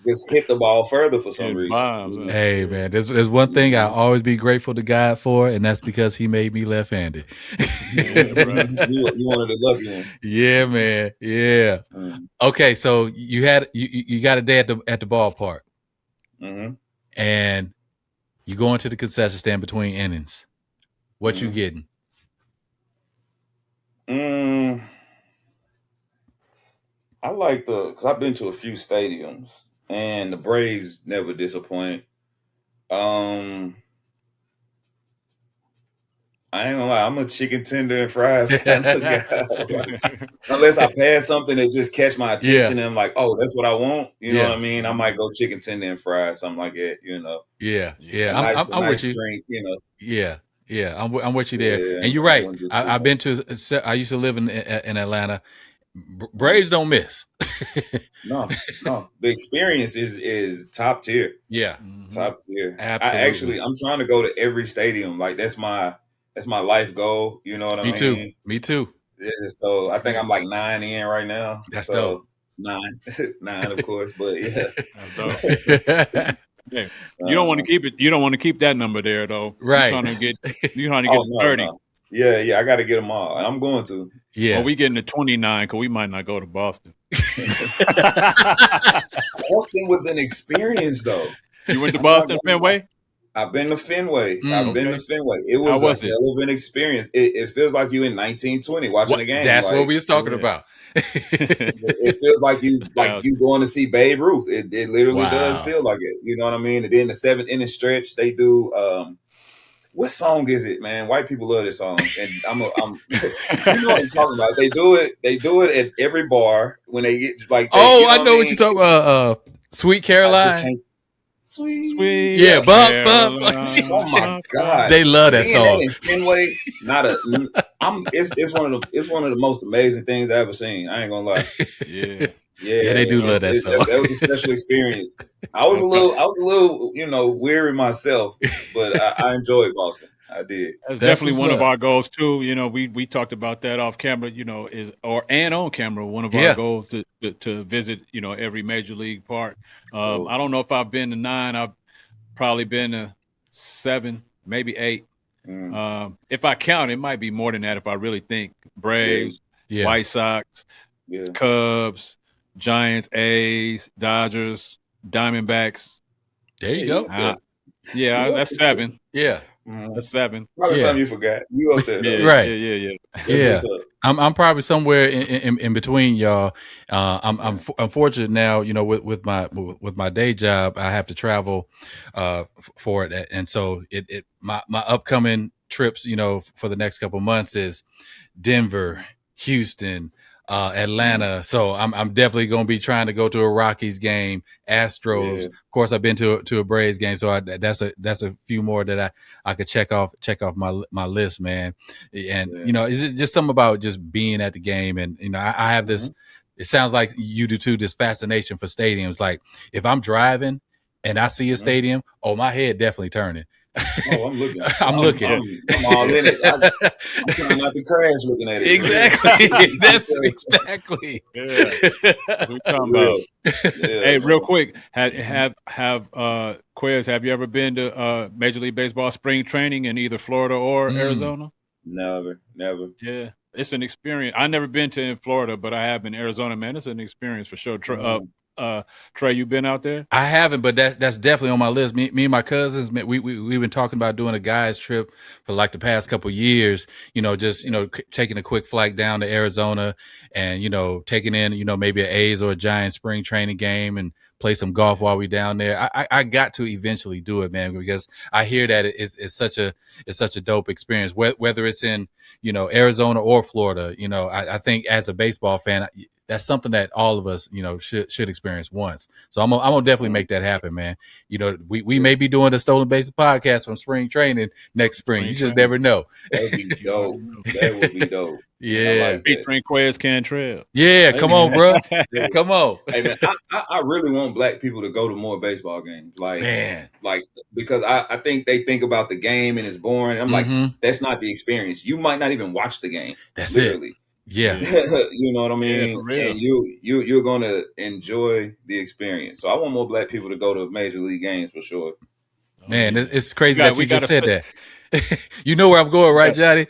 just hit the ball further for some reason. Bombs, hey man, there's one thing I always be grateful to God for, and that's because He made me left-handed. You wanted a lucky one. Yeah, man. Yeah. Okay, so you got a day at the ballpark, and you go into the concession stand between innings. What you getting? I like because I've been to a few stadiums, and the Braves never disappoint. I ain't gonna lie, I'm a chicken tender and fries kind of guy. Unless I pass something that just catch my attention and I'm like, oh, that's what I want. You know what I mean? I might go chicken tender and fries, something like that, you know. Yeah. I'm with you. Drink, you know. Yeah. I'm with you there. Yeah, and you're right. I've been to. I used to live in Atlanta. Braves don't miss. No. The experience is top tier. Yeah, top tier. Absolutely. I'm trying to go to every stadium. Like that's my life goal. You know what I mean? Me too. Yeah, so I think I'm like 9 in right now. That's dope. 9, of course. But yeah. Yeah. You don't want to keep it. You don't want to keep that number there, though. Right. You're trying to get 30. No. Yeah. I got to get them all, and I'm going to. Yeah. Well, we getting to 29 because we might not go to Boston. Boston was an experience, though. You went to Boston Fenway? I've been to Fenway. It was a hell of an experience. It feels like you in 1920 watching the game. That's what we was talking about. It feels like you going to see Babe Ruth. It literally does feel like it. You know what I mean? And then the 7th inning stretch, they do. What song is it, man? White people love this song, and I'm you know what I'm talking about. They do it at every bar when they get like. I know what you're talking about. Sweet Caroline. Sweet. Yeah, bump. Oh my God, they love that song. That in Fenway, it's one of the most amazing things I ever seen. I ain't gonna lie. Yeah, they do love that song. That was a special experience. I was a little, weary myself, but I enjoyed Boston. I did. That's definitely one of our goals too. You know, we talked about that off camera. You know, and on camera. One of our goals to visit. You know, every major league park. I don't know if I've been to 9. I've probably been to 7, maybe 8. If I count, it might be more than that. If I really think Braves, White Sox, Cubs, Giants, A's, Dodgers, Diamondbacks. There you go. That's 7. Yeah. That's 7. Probably something you forgot. You up there, though. Right? Yeah. I'm probably somewhere in between y'all. I'm fortunate now. You know, with my day job, I have to travel for it, and so my upcoming trips, you know, for the next couple of months is Denver, Houston, Atlanta. So I'm definitely going to be trying to go to a Rockies game, Astros. Yeah. Of course, I've been to a Braves game, so that's a few more that I could check off my list, man. And is it just something about just being at the game? And I have this. It sounds like you do too. This fascination for stadiums. Like if I'm driving and I see a stadium, my head definitely turning. Oh, I'm looking. I'm looking. I'm all in it. I'm trying not to crash looking at it. Exactly. That's exactly. Yeah. We're talking about. Hey, real quick, have Quez, have you ever been to Major League Baseball spring training in either Florida or Arizona? Never. Yeah, it's an experience. I've never been to in Florida, but I have in Arizona. Man, it's an experience for sure. Trey, you been out there? I haven't, but that's definitely on my list. Me and my cousins, we've been talking about doing a guys trip for like the past couple of years. Taking a quick flight down to Arizona and taking in maybe an A's or a Giants spring training game and play some golf while we down there. I got to eventually do it, man, because I hear that it's such a dope experience. Whether it's in Arizona or Florida, I think as a baseball fan, that's something that all of us should experience once. So I'm gonna definitely make that happen, man. We may be doing the Stolen Bases podcast from spring training next spring. You just never know. That would be dope. That would be dope. Yeah, featuring Quez Cantrell. Yeah, come on, bro. Come on. Hey man, I really want black people to go to more baseball games. Because I think they think about the game and it's boring. I'm like, that's not the experience. You might not even watch the game. That's literally. It. Yeah. You know what I mean? Yeah, for real. And you're gonna enjoy the experience. So I want more black people to go to major league games for sure. Man, it's crazy that you just said that. You know where I'm going, right, Johnny?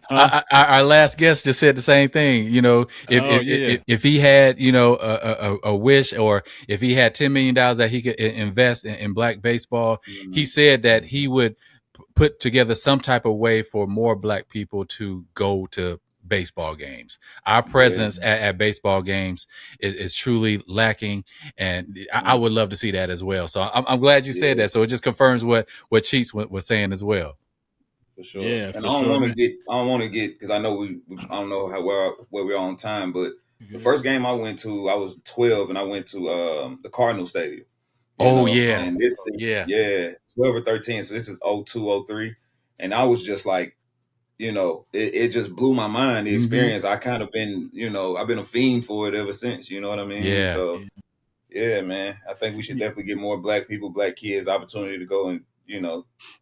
Our last guest just said the same thing. If he had, a wish, or if he had $10 million that he could invest in black baseball, he said that he would put together some type of way for more black people to go to baseball games. Our presence at baseball games is truly lacking, and I would love to see that as well. So I'm glad you said that. So it just confirms what Cheats was saying as well. For sure. Yeah, and I don't want to get because I know I don't know where we're on time, but the first game I went to, I was 12 and I went to the Cardinal Stadium. And this is 12 or 13, so this is 02, 03, and I was just like, it just blew my mind, the experience. I kind of been, I've been a fiend for it ever since, you know what I mean? Yeah. So, yeah, man, I think we should definitely get more black people, black kids opportunity to go and,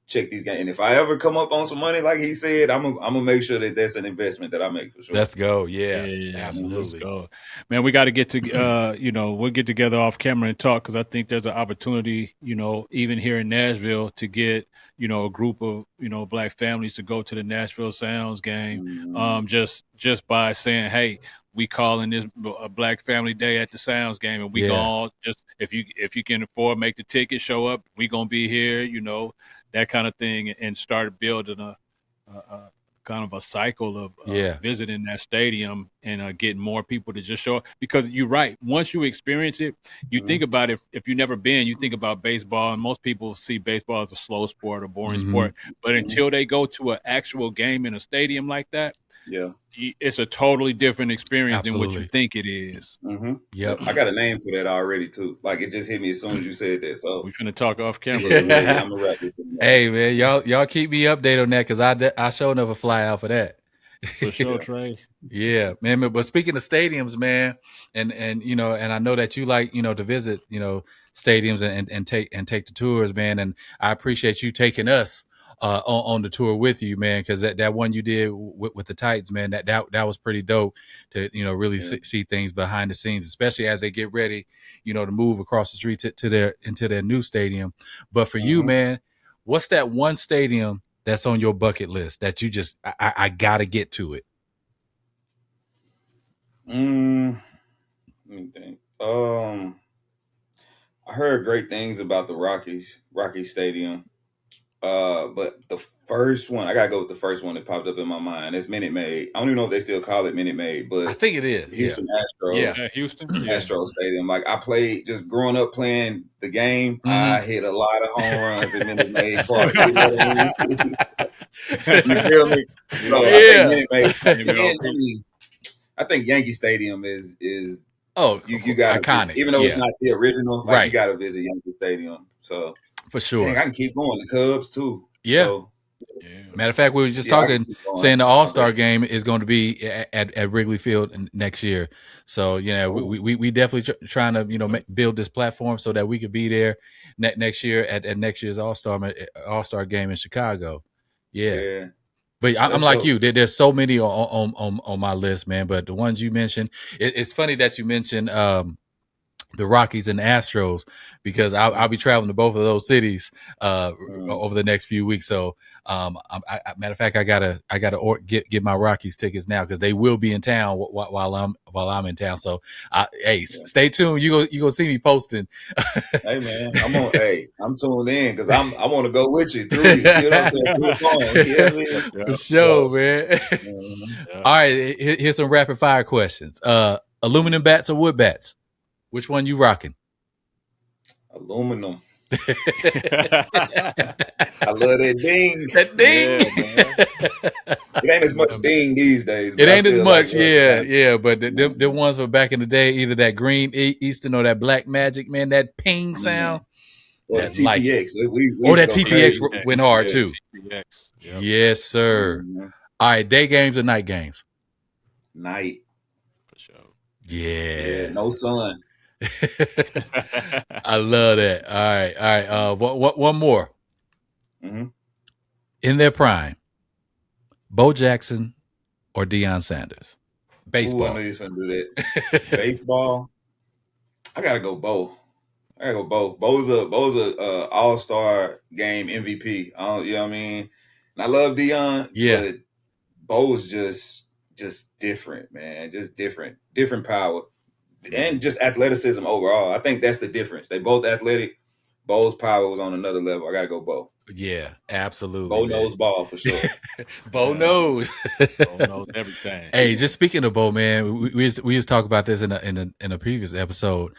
check these games. And if I ever come up on some money, like he said, I'm gonna make sure that that's an investment that I make for sure. Let's go. Yeah, absolutely. Let's go. Man, we got to get to, we'll get together off camera and talk, because I think there's an opportunity, even here in Nashville, to get, a group of, black families to go to the Nashville Sounds game, just by saying, hey, we calling this a Black Family Day at the Sounds game, and we gonna just, if you can afford, make the ticket, show up. We gonna be here, that kind of thing, and start building a kind of a cycle of visiting that stadium and getting more people to just show up. Because you're right, once you experience it, you think about it. If you've never been, you think about baseball, and most people see baseball as a slow sport or boring sport. But until they go to an actual game in a stadium like that, it's a totally different experience than what you think it is. Yep. I got a name for that already too. Like, it just hit me as soon as you said that. So we're finna talk off camera. I'm gonna wrap it. Hey man, y'all keep me updated on that, because I sure enough fly out for that. For sure, Trey. Yeah, man. But speaking of stadiums, man, and I know that you like to visit stadiums and take the tours, man. And I appreciate you taking us on the tour with you, man, because that one you did with the Titans, man, that was pretty dope to really see things behind the scenes, especially as they get ready to move across the street into their new stadium. But for you, man, what's that one stadium that's on your bucket list that you just I gotta get to it? Let me think. I heard great things about the Rocky Stadium. But the first one, I gotta go with the first one that popped up in my mind. It's Minute Maid. I don't even know if they still call it Minute Maid, but I think it is. Houston Astros. Yeah, Houston Astros Stadium. Like, I played, just growing up playing the game, I hit a lot of home runs in Minute Maid Park. You know what I mean? You feel me? So I think Minute Maid. I think Yankee Stadium is Oh, you gotta visit, iconic. even though it's not the original. Like you Right. gotta visit Yankee Stadium. So For dang, sure. I can keep going. The Cubs too. Yeah. So Yeah. Matter of fact, we were just yeah, I can talking, keep going. saying the All-Star game is going to be at Wrigley Field next year. So, we definitely trying to, build this platform so that we could be there next year at next year's All-Star game in Chicago. Yeah. But I'm like dope. you. There's so many on my list, man. But the ones you mentioned, it's funny that you mentioned the Rockies and the Astros, because I'll be traveling to both of those cities over the next few weeks. So, matter of fact, I gotta get my Rockies tickets now, because they will be in town while I'm in town. So, stay tuned. You go see me posting. Hey man, I'm tuned in because I want to go with you through you. You know what I'm saying? Through the phone. You know what I mean? For sure, man. Yeah. All right, here's some rapid fire questions. Aluminum bats or wood bats? Which one you rocking? Aluminum. I love that ding. That ding. Yeah, it ain't as much ding these days. It ain't as much, yeah. But the ones from back in the day, either that green Eastern or that black magic, man, that ping sound. Or the TPX. That TPX went hard too. Yep. Yes, sir. Mm-hmm. All right, day games or night games? Night. For sure. Yeah. No sun. I love that. All right. One more. Mm-hmm. In their prime, Bo Jackson or Deion Sanders? Baseball. Ooh, I knew you was gonna do that. Baseball. I gotta go Bo. Bo's a all-star game MVP. You know what I mean? And I love Deion, but Bo's just different, man. Just different power. And just athleticism overall. I think that's the difference. They both athletic. Bo's power was on another level. I gotta go Bo. Yeah, absolutely. Bo knows ball for sure. Bo knows. Bo knows everything. Hey, just speaking of Bo, man, we just talked about this in a previous episode.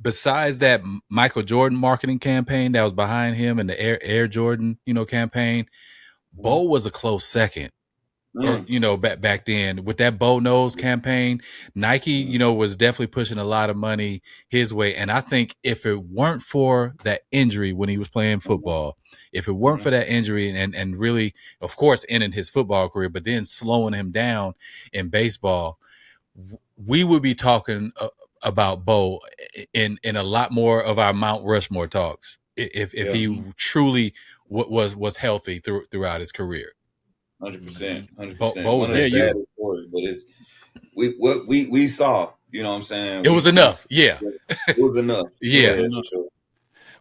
Besides that Michael Jordan marketing campaign that was behind him, and the Air Jordan, campaign, Bo was a close second. Or, back then with that Bo Knows campaign, Nike, was definitely pushing a lot of money his way. And I think if it weren't for that injury when he was playing football, if it weren't for that injury and really, of course, ending his football career, but then slowing him down in baseball, we would be talking about Bo in a lot more of our Mount Rushmore talks if he truly was healthy throughout his career. 100%. Bo One of the saddest stories, but it's we saw. You know what I'm saying? It was enough. Yeah, it was enough. Yeah. For sure.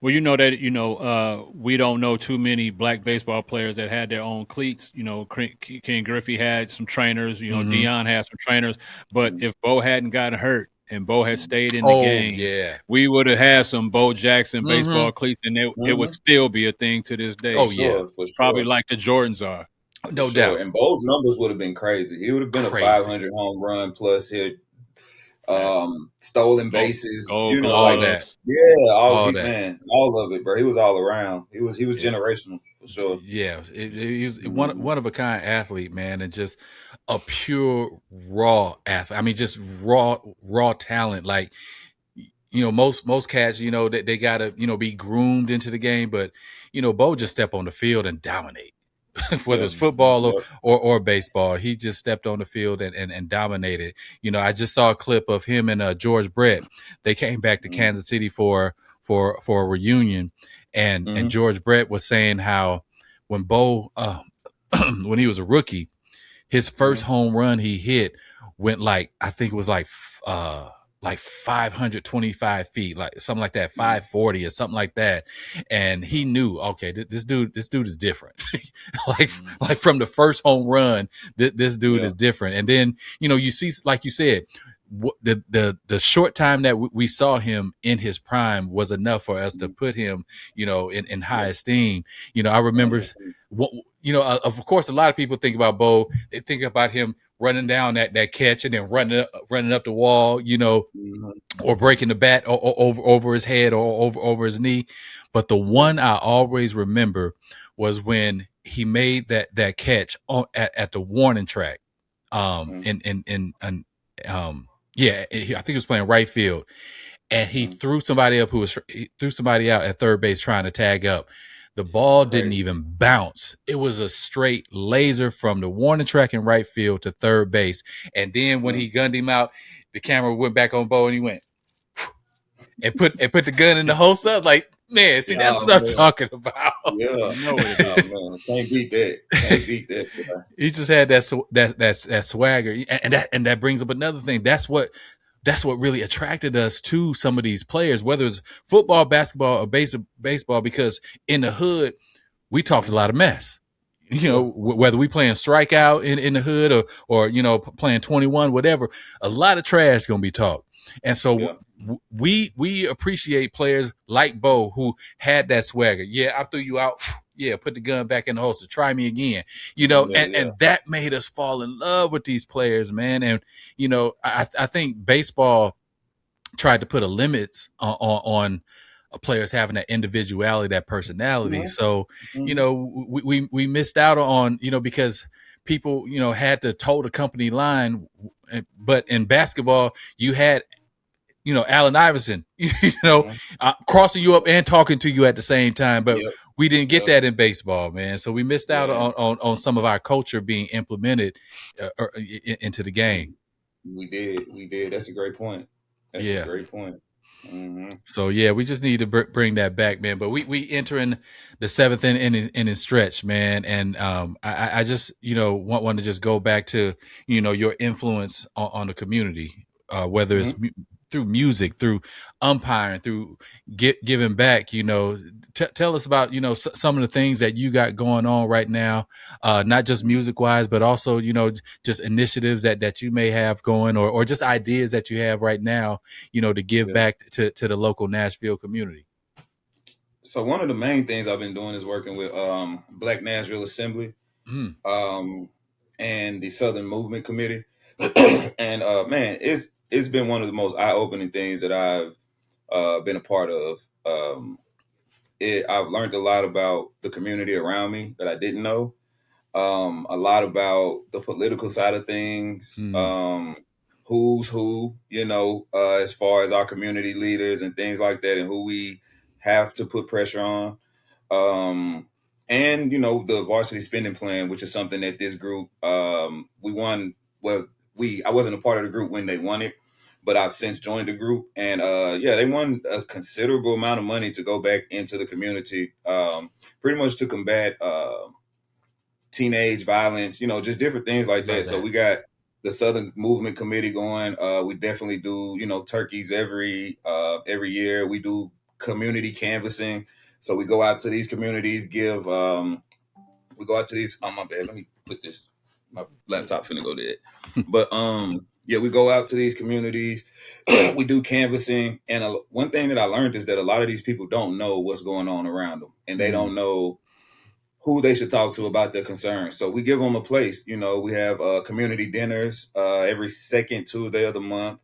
Well, that we don't know too many black baseball players that had their own cleats. Ken Griffey had some trainers. Deion had some trainers. But if Bo hadn't gotten hurt and Bo had stayed in the game, we would have had some Bo Jackson baseball cleats, and it would still be a thing to this day. Oh yeah, for sure. Probably like the Jordans are. No doubt. And Bo's numbers would have been crazy. He would have been a 500 home run plus hit, stolen bases, all that. Yeah, all that. Man, all of it, bro. He was all around. He was generational for sure. Yeah, he was one of a kind athlete, man, and just a pure raw athlete. I mean, just raw talent. Like, most cats, they gotta be groomed into the game, but Bo just step on the field and dominate. Whether it's football or baseball, he just stepped on the field and dominated. I just saw a clip of him and George Brett. They came back to Kansas City for a reunion, and George Brett was saying how when Bo, when he was a rookie, his first home run he hit went I think it was like 525 feet, like something like that, 540 or something like that. And he knew, okay, this dude is different. like from the first home run, this dude is different. And then, you see, like you said, the short time that we saw him in his prime was enough for us to put him, in high esteem. I remember, of course, a lot of people think about Bo. They think about him running down that catch and then running up the wall, or breaking the bat over his head or over his knee. But the one I always remember was when he made that catch at the warning track. Yeah, I think he was playing right field, and he threw somebody out at third base trying to tag up. The ball didn't even bounce. It was a straight laser from the warning track in right field to third base. And then when he gunned him out, the camera went back on Bo and he went and put the gun in the holster. Like, man, see, that's what I'm talking about. Yeah, You know what it is. man. Can't beat that. Can't beat that. He just had that swagger, and that brings up another thing. That's what really attracted us to some of these players, whether it's football, basketball, or baseball, because in the hood, we talked a lot of mess. You know, whether we playing strikeout in the hood or you know, playing 21, whatever, a lot of trash going to be talked. And so we appreciate players like Bo who had that swagger. Yeah, I threw you out. Yeah, put the gun back in the holster. Try me again. You know, and that made us fall in love with these players, man. And you know, I think baseball tried to put a limits on players having that individuality, that personality. So, you know, we missed out on, you know, because people, you know, had to toe the company line. But in basketball, you had, you know, Allen Iverson, you know, crossing you up and talking to you at the same time. But we didn't get that in baseball, man. So we missed out on some of our culture being implemented into the game. We did. That's a great point. That's a great point. So yeah, we just need to bring that back, man. But we entering the seventh inning stretch, man, and I just, you know, want to just go back to, you know, your influence on the community, whether it's through music, through umpiring, through giving back. You know, tell us about, you know, some of the things that you got going on right now, not just music wise, but also, you know, just initiatives that you may have going, or just ideas that you have right now, you know, to give back to the local Nashville community. So one of the main things I've been doing is working with Black Nashville Assembly and the Southern Movement Committee. And man, it's been one of the most eye-opening things that I've been a part of. I've learned a lot about the community around me that I didn't know. A lot about the political side of things, who's who, you know, as far as our community leaders and things like that, and who we have to put pressure on. And, you know, the varsity spending plan, which is something that this group, we won. Well, I wasn't a part of the group when they won it, but I've since joined the group. And they won a considerable amount of money to go back into the community, pretty much to combat teenage violence, you know, just different things like that. So we got the Southern Movement Committee going. We definitely do, you know, turkeys every year. We do community canvassing. So we go out to these communities, we go out to these, my bad, let me put this, my laptop finna go dead. But we go out to these communities, we do canvassing. And one thing that I learned is that a lot of these people don't know what's going on around them, and they don't know who they should talk to about their concerns. So we give them a place. You know, we have community dinners every second Tuesday of the month.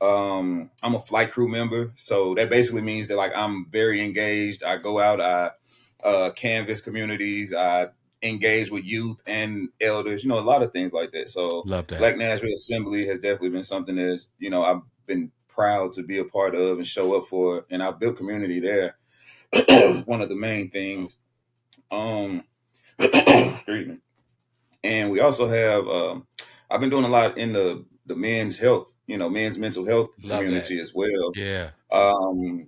I'm a flight crew member, so that basically means that, like, I'm very engaged. I go out, I canvas communities, I engage with youth and elders, you know, a lot of things like that. So Love that. Black Nashville Assembly has definitely been something that's, you know, I've been proud to be a part of and show up for, and I've built community there. One of the main things. Excuse me. And we also have, I've been doing a lot in the men's health, you know, men's mental health community as well. Yeah.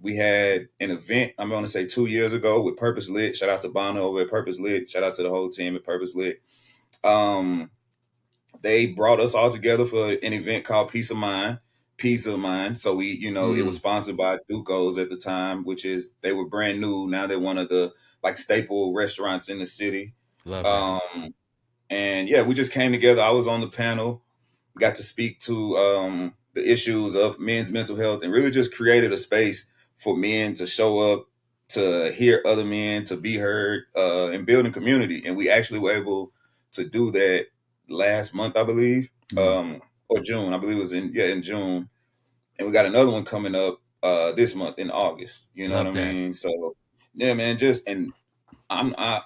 We had an event, I'm going to say 2 years ago, with Purpose Lit. Shout out to Bono over at Purpose Lit. Shout out to the whole team at Purpose Lit. They brought us all together for an event called Peace of Mind. So we, you know, it was sponsored by Duco's at the time, they were brand new. Now they're one of the, like, staple restaurants in the city. Love that. And yeah, we just came together. I was on the panel, got to speak to the issues of men's mental health, and really just created a space for men to show up, to hear other men, to be heard, and building community. And we actually were able to do that last month, I believe, or June. I believe it was in June. And we got another one coming up this month in August. You know what I mean? So yeah, man, and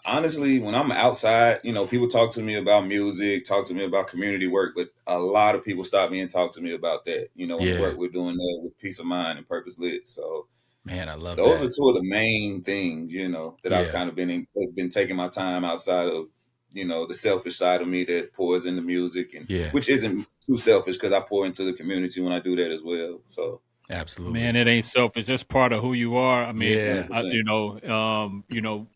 Honestly, when I'm outside, people talk to me about music, talk to me about community work, but a lot of people stop me and talk to me about that, and the Yeah, work we're doing there with Peace of Mind and Purpose Lit. So man, I love those are that. two of the main things, that I've Yeah, kind of been taking my time outside of, the selfish side of me that pours into music, and yeah, which isn't too selfish because I pour into the community when I do that as well. So absolutely. Man, it ain't selfish. It's part of who you are. I mean, Yeah, 100%.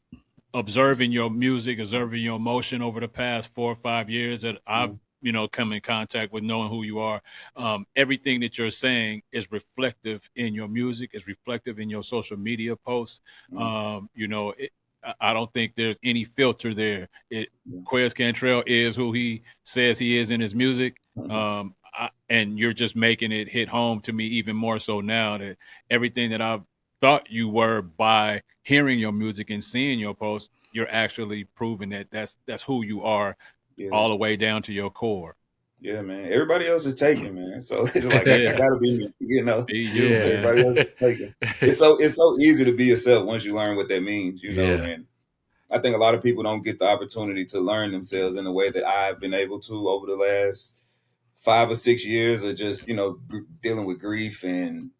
observing your music, observing your emotion over the past 4 or 5 years that I've, Mhm. come in contact with, knowing who you are. Everything that you're saying is reflective in your music, is reflective in your social media posts. Mhm. I don't think there's any filter there. Yeah. Quez Cantrell is who he says he is in his music. Mhm. And you're just making it hit home to me even more so now that everything that I've thought you were by hearing your music and seeing your posts, you're actually proving that that's who you are Yeah. all the way down to your core. Yeah, man. Everybody else is taken, man. So it's like I Yeah, gotta be me. be you, yeah, man. Everybody else is taken. It's so easy to be yourself once you learn what that means. yeah. And I think a lot of people don't get the opportunity to learn themselves in the way that I've been able to over the last 5 or 6 years of just dealing with grief, and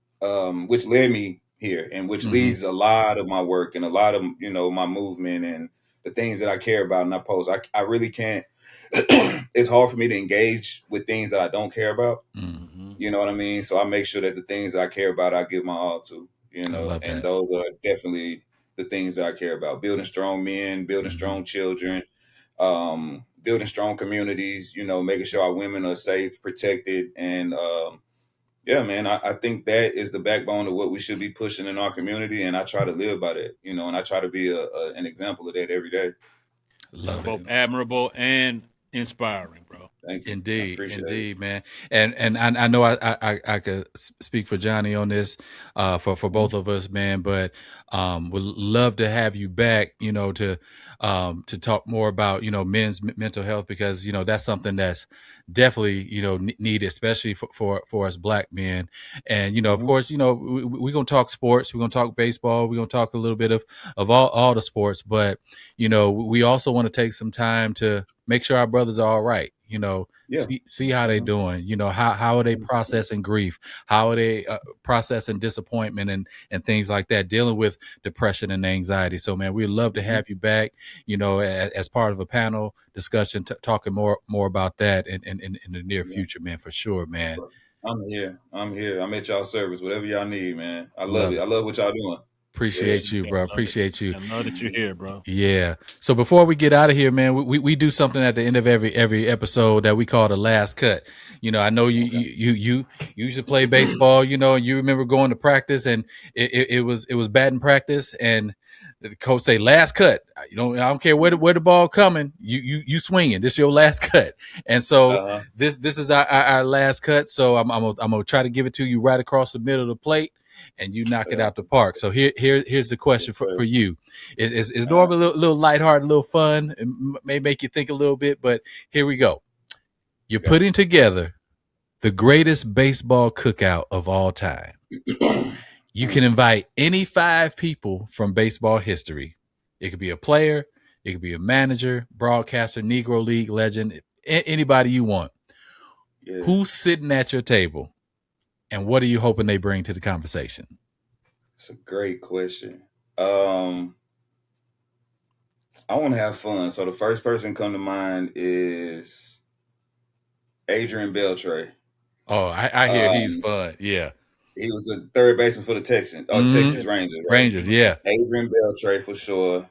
which led me here, and which Hmm. leads a lot of my work and a lot of my movement and the things that I care about and I post. I really can't. It's hard for me to engage with things that I don't care about. Mm. Hmm. You know what I mean? So I make sure that the things that I care about, I give my all to. I love And that. those are definitely the things that I care about: building strong men, building Hmm. strong children, building strong communities. Making sure our women are safe, protected, and yeah, man, I think that is the backbone of what we should be pushing in our community, and I try to live by that. And I try to be an example of that every day. Love it. Both admirable and inspiring, bro. Thank you. I Indeed, appreciate it. indeed, man, and I know I could speak for Johnny on this, for Mhm. both of us, man. But would love to have you back, to talk more about men's mental health, because that's something that's definitely needed, especially for us black men. And of Mhm. course, we're gonna talk sports, we're gonna talk baseball, we're gonna talk a little bit of all the sports, but we also want to take some time to make sure our brothers are all right. Yeah. See how they Mhm. doing. How are they 100%. processing grief? How are they processing disappointment and things like that? Dealing with depression and anxiety. So, man, we'd love to Mhm. have you back. As part of a panel discussion, talking more about that in the near Yeah. future, man, for sure, man. I'm here. I'm here. I'm at y'all service. Whatever y'all need, man. I love Love it. I it. love what y'all doing. Yeah. Appreciate you, Yeah, bro. love it. Appreciate you. I love that you're Mhm. here, bro. Yeah. So before we get out of here, man, we do something at the end of every episode that we call the last cut. I know Okay. you used to play baseball. You remember going to practice, and it was batting practice, and the coach say last cut. I don't care where the ball coming. You swinging. This is your last cut. And so Uh-huh. this is our last cut. So I'm gonna try to give it to you right across the middle of the plate, and you knock it Yeah. out the park. So here's the question Yes, for sir. you. It's All right. normally a little lighthearted, a little fun. It may make you think a little bit, but here we go. You're Okay. putting together the greatest baseball cookout of all time. You can invite any 5 people from baseball history. It could be a player, it could be a manager, broadcaster, Negro League legend, anybody you want. Yeah. Who's sitting at your table, and what are you hoping they bring to the conversation? It's a great question. Um, I want to have fun. So the first person come to mind is Adrian Beltre. Oh, I hear he's Um, fun. Yeah. he was a third baseman for the Texas Mm-hmm. Rangers, right? Rangers, yeah. Adrian Beltre for sure.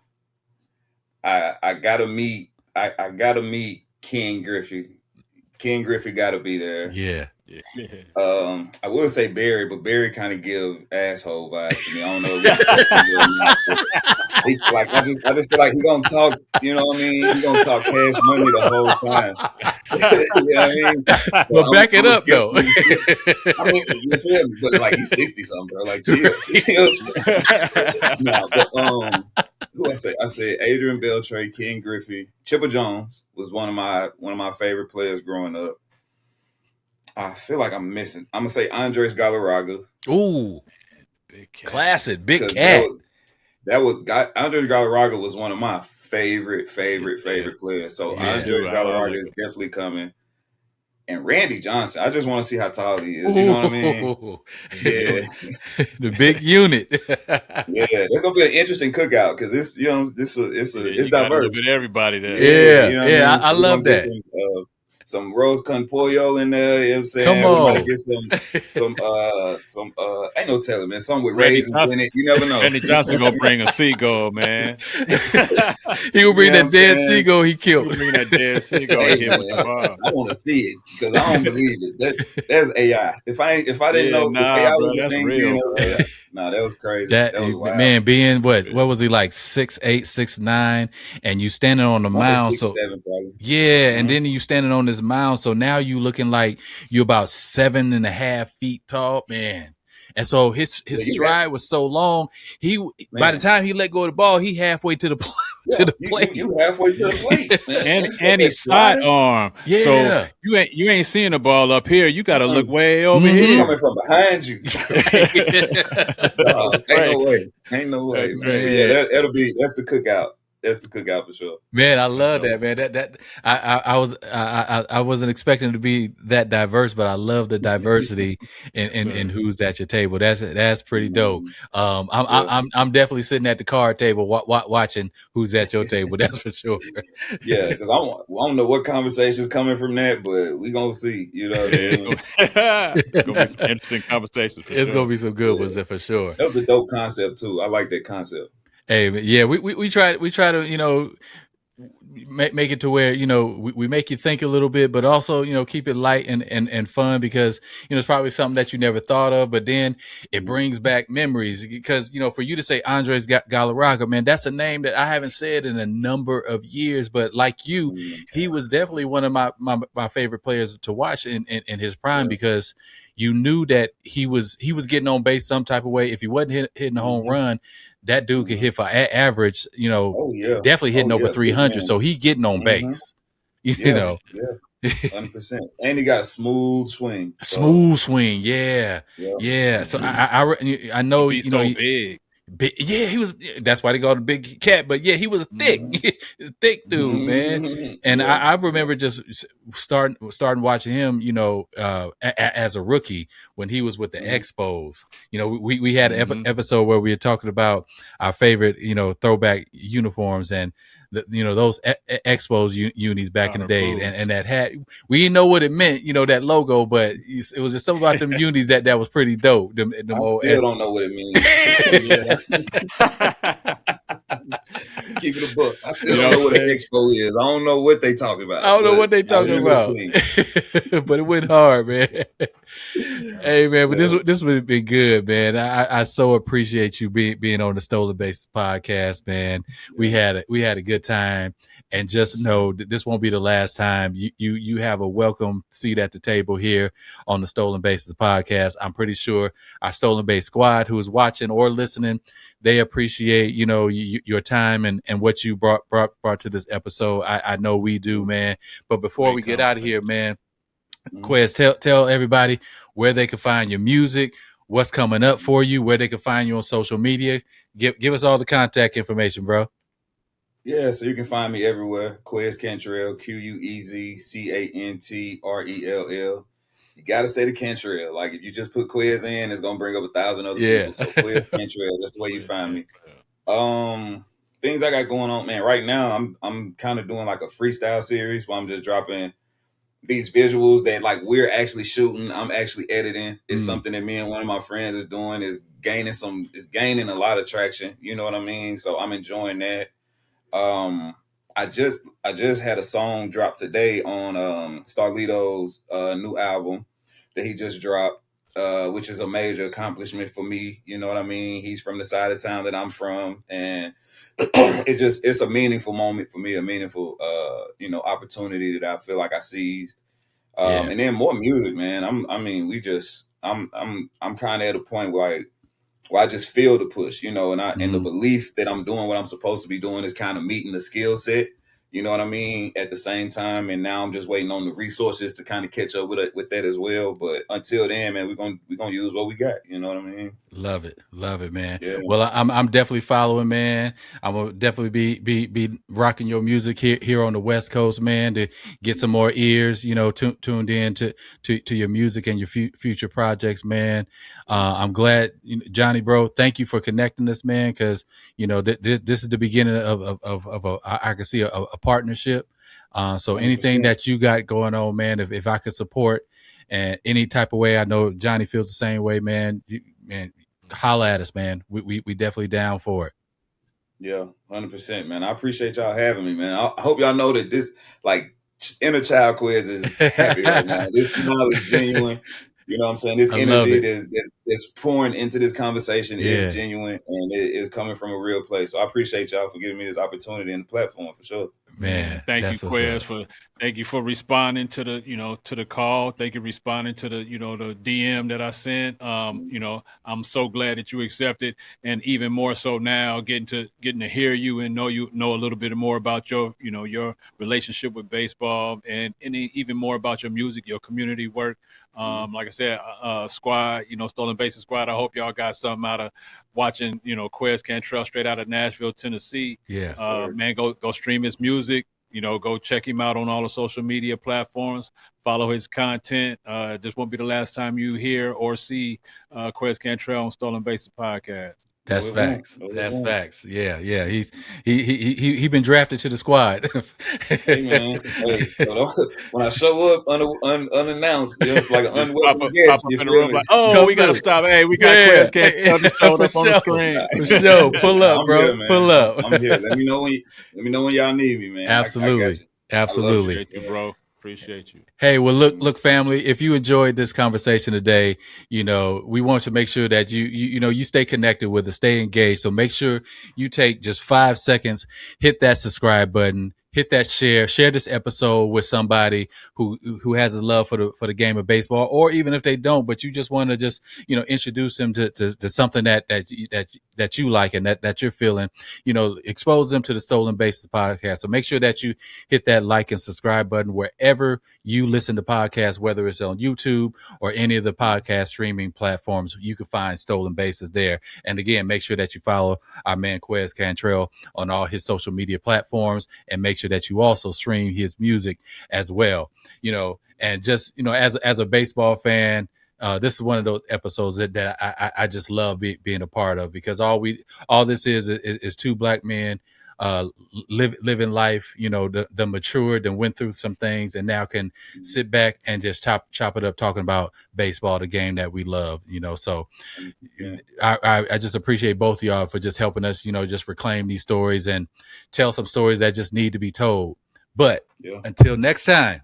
I gotta meet Ken Griffey. Ken Griffey gotta be there. Yeah. Yeah. I would say Barry, but Barry kind of give asshole vibes to me. I don't know if we can trust him very much, but I just feel like he gonna talk. You know what I mean? He gonna talk cash money the whole time. You know what I mean? So But back it I'm a up skeptic. though. I mean, you feel me? But like he's 60 something, bro. Like chill. You know what I'm saying? No, but who I say? I said Adrian Beltre, Ken Griffey, Chipper Jones was one of my favorite players growing up. I feel like I'm missing. I'm gonna say Andres Galarraga Ooh, Big cat. classic, big because that cat. was Andres Galarraga was one of my favorite players. So Yeah, Andres I love Galarraga that. is definitely coming. And Randy Johnson, I just want to see how tall he is. You know what I mean? Ooh. Yeah. The big unit. Yeah, it's gonna be an interesting cookout because it's Yeah, it's you got a little diverse. bit of everybody there. Yeah, you Yeah, know what I yeah, mean. I So we're love gonna get that. some rose con pollo in there. You know what I'm Come saying? We might on. get some ain't no telling, man. Some with Randy raisins Johnson, in it. You never know. Randy Johnson gonna bring a seagull, man. He will You bring know what I'm that dead saying? seagull he He killed. bringing that dead seagull Hey he hit with the man, bomb. I want to see it because I don't believe it. That's AI. If I didn't Yeah, know if nah, AI bro, was a that's thing, then real, that was bro. AI. Nah, that was crazy. That That was wild. man being what Yeah. was he like 6'8", 6'9", and you standing on the I say mound. So 6'7" probably. yeah, and Mhm. then you standing on this mound. So now you looking like you about 7.5 feet tall, man. And so his Yeah, you have, stride was so long. He by the man. time he let go of the ball, he halfway to the to Yeah, the you plate. you halfway to the plate, man. And you got And that he's slider. sidearm. So Yeah. you ain't seeing the ball up here. You gotta look Mm-mm. way over It's Mm-hmm. coming here. from behind you. That's Dog, ain't no crazy. way. Ain't no way, That's man. But crazy. yeah, Man. that's the cookout. That's the cookout for sure. Man, I That's love dope. that, man. I wasn't expecting to be that diverse, but I love the diversity in Right. who's at your table. That's pretty dope. Mhm. Yeah. I'm definitely sitting at the card table watching who's at your table. That's for sure. Yeah, because I don't know what conversation's coming from that, but we gonna see. You know what I Yeah, mean? it's gonna be some interesting conversations for It's gonna sure. be some good ones Yeah. there for sure. That was a dope concept too. I like that concept. Hey, yeah, we try to make it to where we make you think a little bit, but also keep it light and fun, because it's probably something that you never thought of, but then it Mhm. brings back memories. Because for you to say Andres Galarraga, man, that's a name that I haven't said in a number of years, but like you, Mhm. he was definitely one of my favorite players to watch in his prime, Yeah. because you knew that he was getting on base some type of way. If he wasn't hitting a home Mhm. run, that dude could Mhm. hit for average, Oh yeah. definitely Oh hitting over yeah. Big 300. man. So he getting on Hmm. base, you Yeah. know. Yeah. 100%. And he got a smooth swing. So Smooth swing. Yeah. yeah. Yeah. So Hmm. I Gonna know, be so big. yeah, he was, that's why they called him Big Cat, but yeah, he was a thick, Hmm. thick dude, man. And Yeah. I Yeah. remember just starting watching him, as a rookie when he was with the Mhm. Expos. We had an Hmm. episode where we were talking about our favorite, throwback uniforms, and those Expos unis back in the Powder day, blues. and that hat, we didn't know what it meant, that logo, but it was just something about them unis that was pretty dope. Them I old still don't know what it means. Yeah. Keep it a book. I still You don't know know what what I'm an saying? expo is. I don't know what they talking about, I don't know but what they I talking remember the about, swing. but it went hard, man. Hey, man, but Yeah. this would be good, man. I so appreciate you being on the Stolen Base podcast, man. We Yeah. had a good time, and just know that this won't be the last time. You have a welcome seat at the table here on the Stolen Bases podcast. I'm pretty sure our Stolen Base squad who is watching or listening, they appreciate your time and what you brought to this episode. I know we do, man. But before we Great get out of here, conversation. man, Mhm. Quez, tell everybody where they can find your music, what's coming up for you, where they can find you on social media. Give us all the contact information, bro. Yeah, so you can find me everywhere. Quez Cantrell, Quezcantrell. You gotta say the Cantrell. Like if you just put Quez in, it's gonna bring up 1,000 other Yeah. people. So Quez Cantrell, that's the way you Quiz find me. Cantrell. Things I got going on, man. Right now, I'm kind of doing like a freestyle series where I'm just dropping these visuals that like we're actually shooting. I'm actually editing. It's Mm, something that me and one of my friends is doing. Is gaining a lot of traction. You know what I mean? So I'm enjoying that. Um, I just had a song drop today on Starlito's new album that he just dropped, which is a major accomplishment for me. You know what I mean? He's from the side of town that I'm from, and it's a meaningful moment for me, a meaningful opportunity that I feel like I seized. yeah. And then more music, man. I'm kind of at a point where I just feel the push, and the Mm, belief that I'm doing what I'm supposed to be doing is kind of meeting the skill set. You know what I mean? At the same time, and now I'm just waiting on the resources to kind of catch up with that as well. But until then, man, we're gonna use what we got. You know what I mean? Love it, man. Yeah. Well, I'm definitely following, man. I'm gonna definitely be rocking your music here on the West Coast, man, to get some more ears, you know, tuned in to your music and your future projects, man. I'm glad, Johnny, bro. Thank you for connecting us, man, because you know this is the beginning of I can see a partnership. So 100%. Anything that you got going on, man, if I could support and any type of way, I know Johnny feels the same way, man. Man, holla at us, man. We definitely down for it. Yeah, 100%, man. I appreciate y'all having me, man. I hope y'all know that this, like, inner child Quez is happy right now. This smile is genuine. You know what I'm saying? This energy that's pouring into this conversation is genuine, and it is coming from a real place. So I appreciate y'all for giving me this opportunity and the platform, for sure. Man, thank you, Quez, thank you for responding to the call. Thank you for responding to the the DM that I sent. I'm so glad that you accepted, and even more so now getting to hear you and know a little bit more about your your relationship with baseball, and even more about your music, your community work. Like I said, squad, Stolen Bases squad. I hope y'all got something out of watching, Quez Cantrell straight out of Nashville, Tennessee. Yes, man, go stream his music. Go check him out on all the social media platforms. Follow his content. This won't be the last time you hear or see Quez Cantrell on Stolen Bases podcast. That's facts. That's facts. Yeah. He been drafted to the squad. Hey, man. Hey, so when I show up unannounced, it's like an unwelcome guest. Pop up in the room like, we gotta stop. Hey, we got Quez Cantrell showed up on the screen. For sure. Pull up, bro. Here, pull up. I'm here. Let me know when y'all need me, man. Absolutely. Absolutely. I appreciate you, bro. Appreciate you. Hey, well, look, family, if you enjoyed this conversation today, we want to make sure that you stay connected with us, stay engaged. So make sure you take just 5 seconds, hit that subscribe button, hit that share this episode with somebody who has a love for the game of baseball, or even if they don't, but you just want to just, introduce them to something that you like and that you're feeling, expose them to the Stolen Bases podcast. So make sure that you hit that like and subscribe button wherever you listen to podcasts, whether it's on YouTube or any of the podcast streaming platforms. You can find Stolen Bases there. And again, make sure that you follow our man Quez Cantrell on all his social media platforms, and make sure that you also stream his music as well. And just, as a baseball fan, this is one of those episodes that I just love being a part of, because all this is two black men living life, the matured and went through some things, and now can sit back and just chop it up, talking about baseball, the game that we love, So I just appreciate both of y'all for just helping us, just reclaim these stories and tell some stories that just need to be told. But until next time,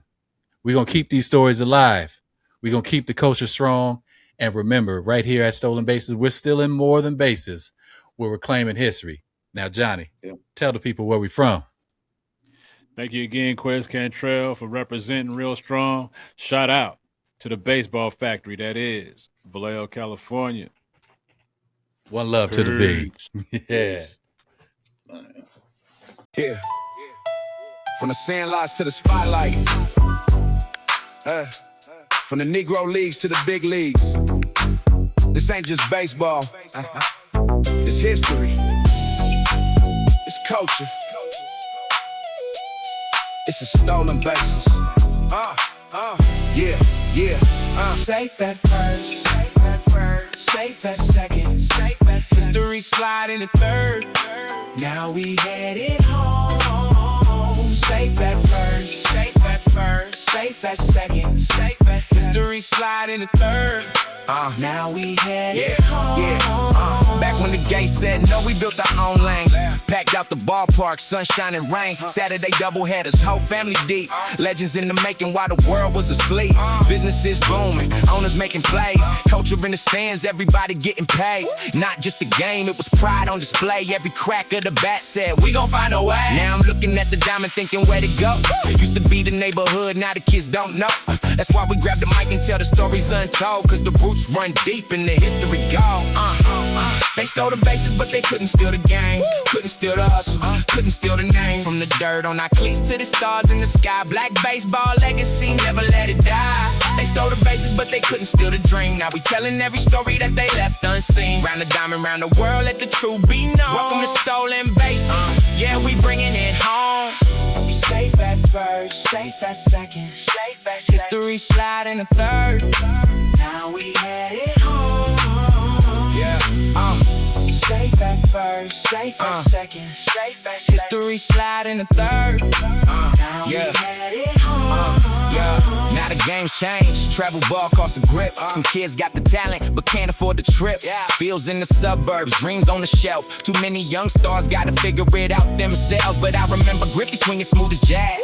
we're going to keep these stories alive. We're going to keep the culture strong. And remember, right here at Stolen Bases, we're still in more than bases. We're reclaiming history. Now, Johnny, tell the people where we're from. Thank you again, Quez Cantrell, for representing real strong. Shout out to the baseball factory that is Vallejo, California. One love to the V. Yeah. Yeah. From the sandlots to the spotlight. From the Negro leagues to the big leagues. This ain't just baseball. It's history. It's culture. It's a Stolen Bases. Yeah. Safe at first. Safe at second. History sliding at third. Now we headed home. Safe at first. Safe at second. History sliding at third. Now we headed home. Back when the gate said no, we built our own lane. Packed out the ballpark, sunshine and rain. Saturday doubleheaders, whole family deep. Legends in the making while the world was asleep. Businesses booming, owners making plays. Culture in the stands, everybody getting paid. Not just a game, it was pride on display. Every crack of the bat said, we gon' find a way. Now I'm looking at the diamond thinking where to go. Used to be the neighborhood, now the kids don't know. That's why we grab the mic and tell the stories untold, cause the roots run deep in the history gold. They stole the bases, but they couldn't steal the game. Couldn't steal the hustle, couldn't steal the name. From the dirt on our cleats to the stars in the sky. Black baseball legacy, never let it die. They stole the bases, but they couldn't steal the dream. Now we telling every story that they left unseen. Round the diamond, round the world, let the truth be known. Welcome to stolen bases. Yeah, we bringing it home. Safe at first, safe at second. History slide in the third. Now we headed home. Yeah, safe at first, safe at second. History slide in the third. Now we headed home. Now the game's changed. Travel ball costs a grip. Some kids got the talent, but can't afford the trip. Fields in the suburbs, dreams on the shelf. Too many young stars gotta figure it out themselves. But I remember Griffey swinging smooth as jazz.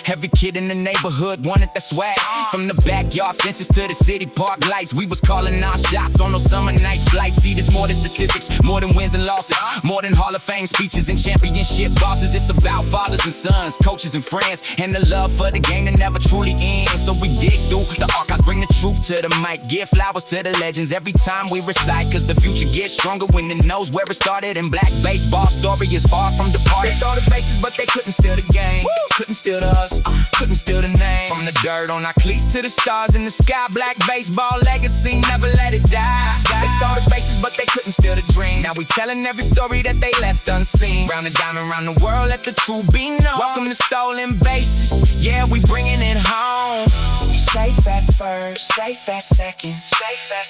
Every kid in the neighborhood wanted that swag. From the backyard fences to the city park lights, we was calling our shots on those summer night flights. See, there's more than statistics, more than wins and losses, more than Hall of Fame speeches and championship bosses. It's about fathers and sons, coaches and friends, and the love for the game that never truly ends. So we dig through the archives, bring the truth to the mic, give flowers to the legends every time we recite. Cause the future gets stronger when it knows where it started. And black baseball story is far from departed. They stole the bases, but they couldn't steal the game. Couldn't steal the hustle, couldn't steal the name. From the dirt on our cleats to the stars in the sky. Black baseball legacy, never let it die. They stole the bases, but they couldn't steal the dream. Now we telling every story that they left unseen. Round the diamond, round the world, let the truth be known. Welcome to stolen bases. Yeah, we bringing it home. Safe at first, safe at second.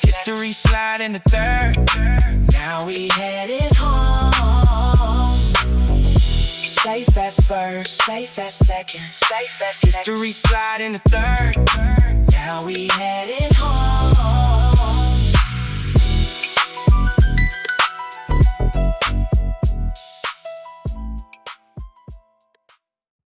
History slide in the third. Now we headed home. Safe at first, safe at second. History slide in the third. Now we headed home.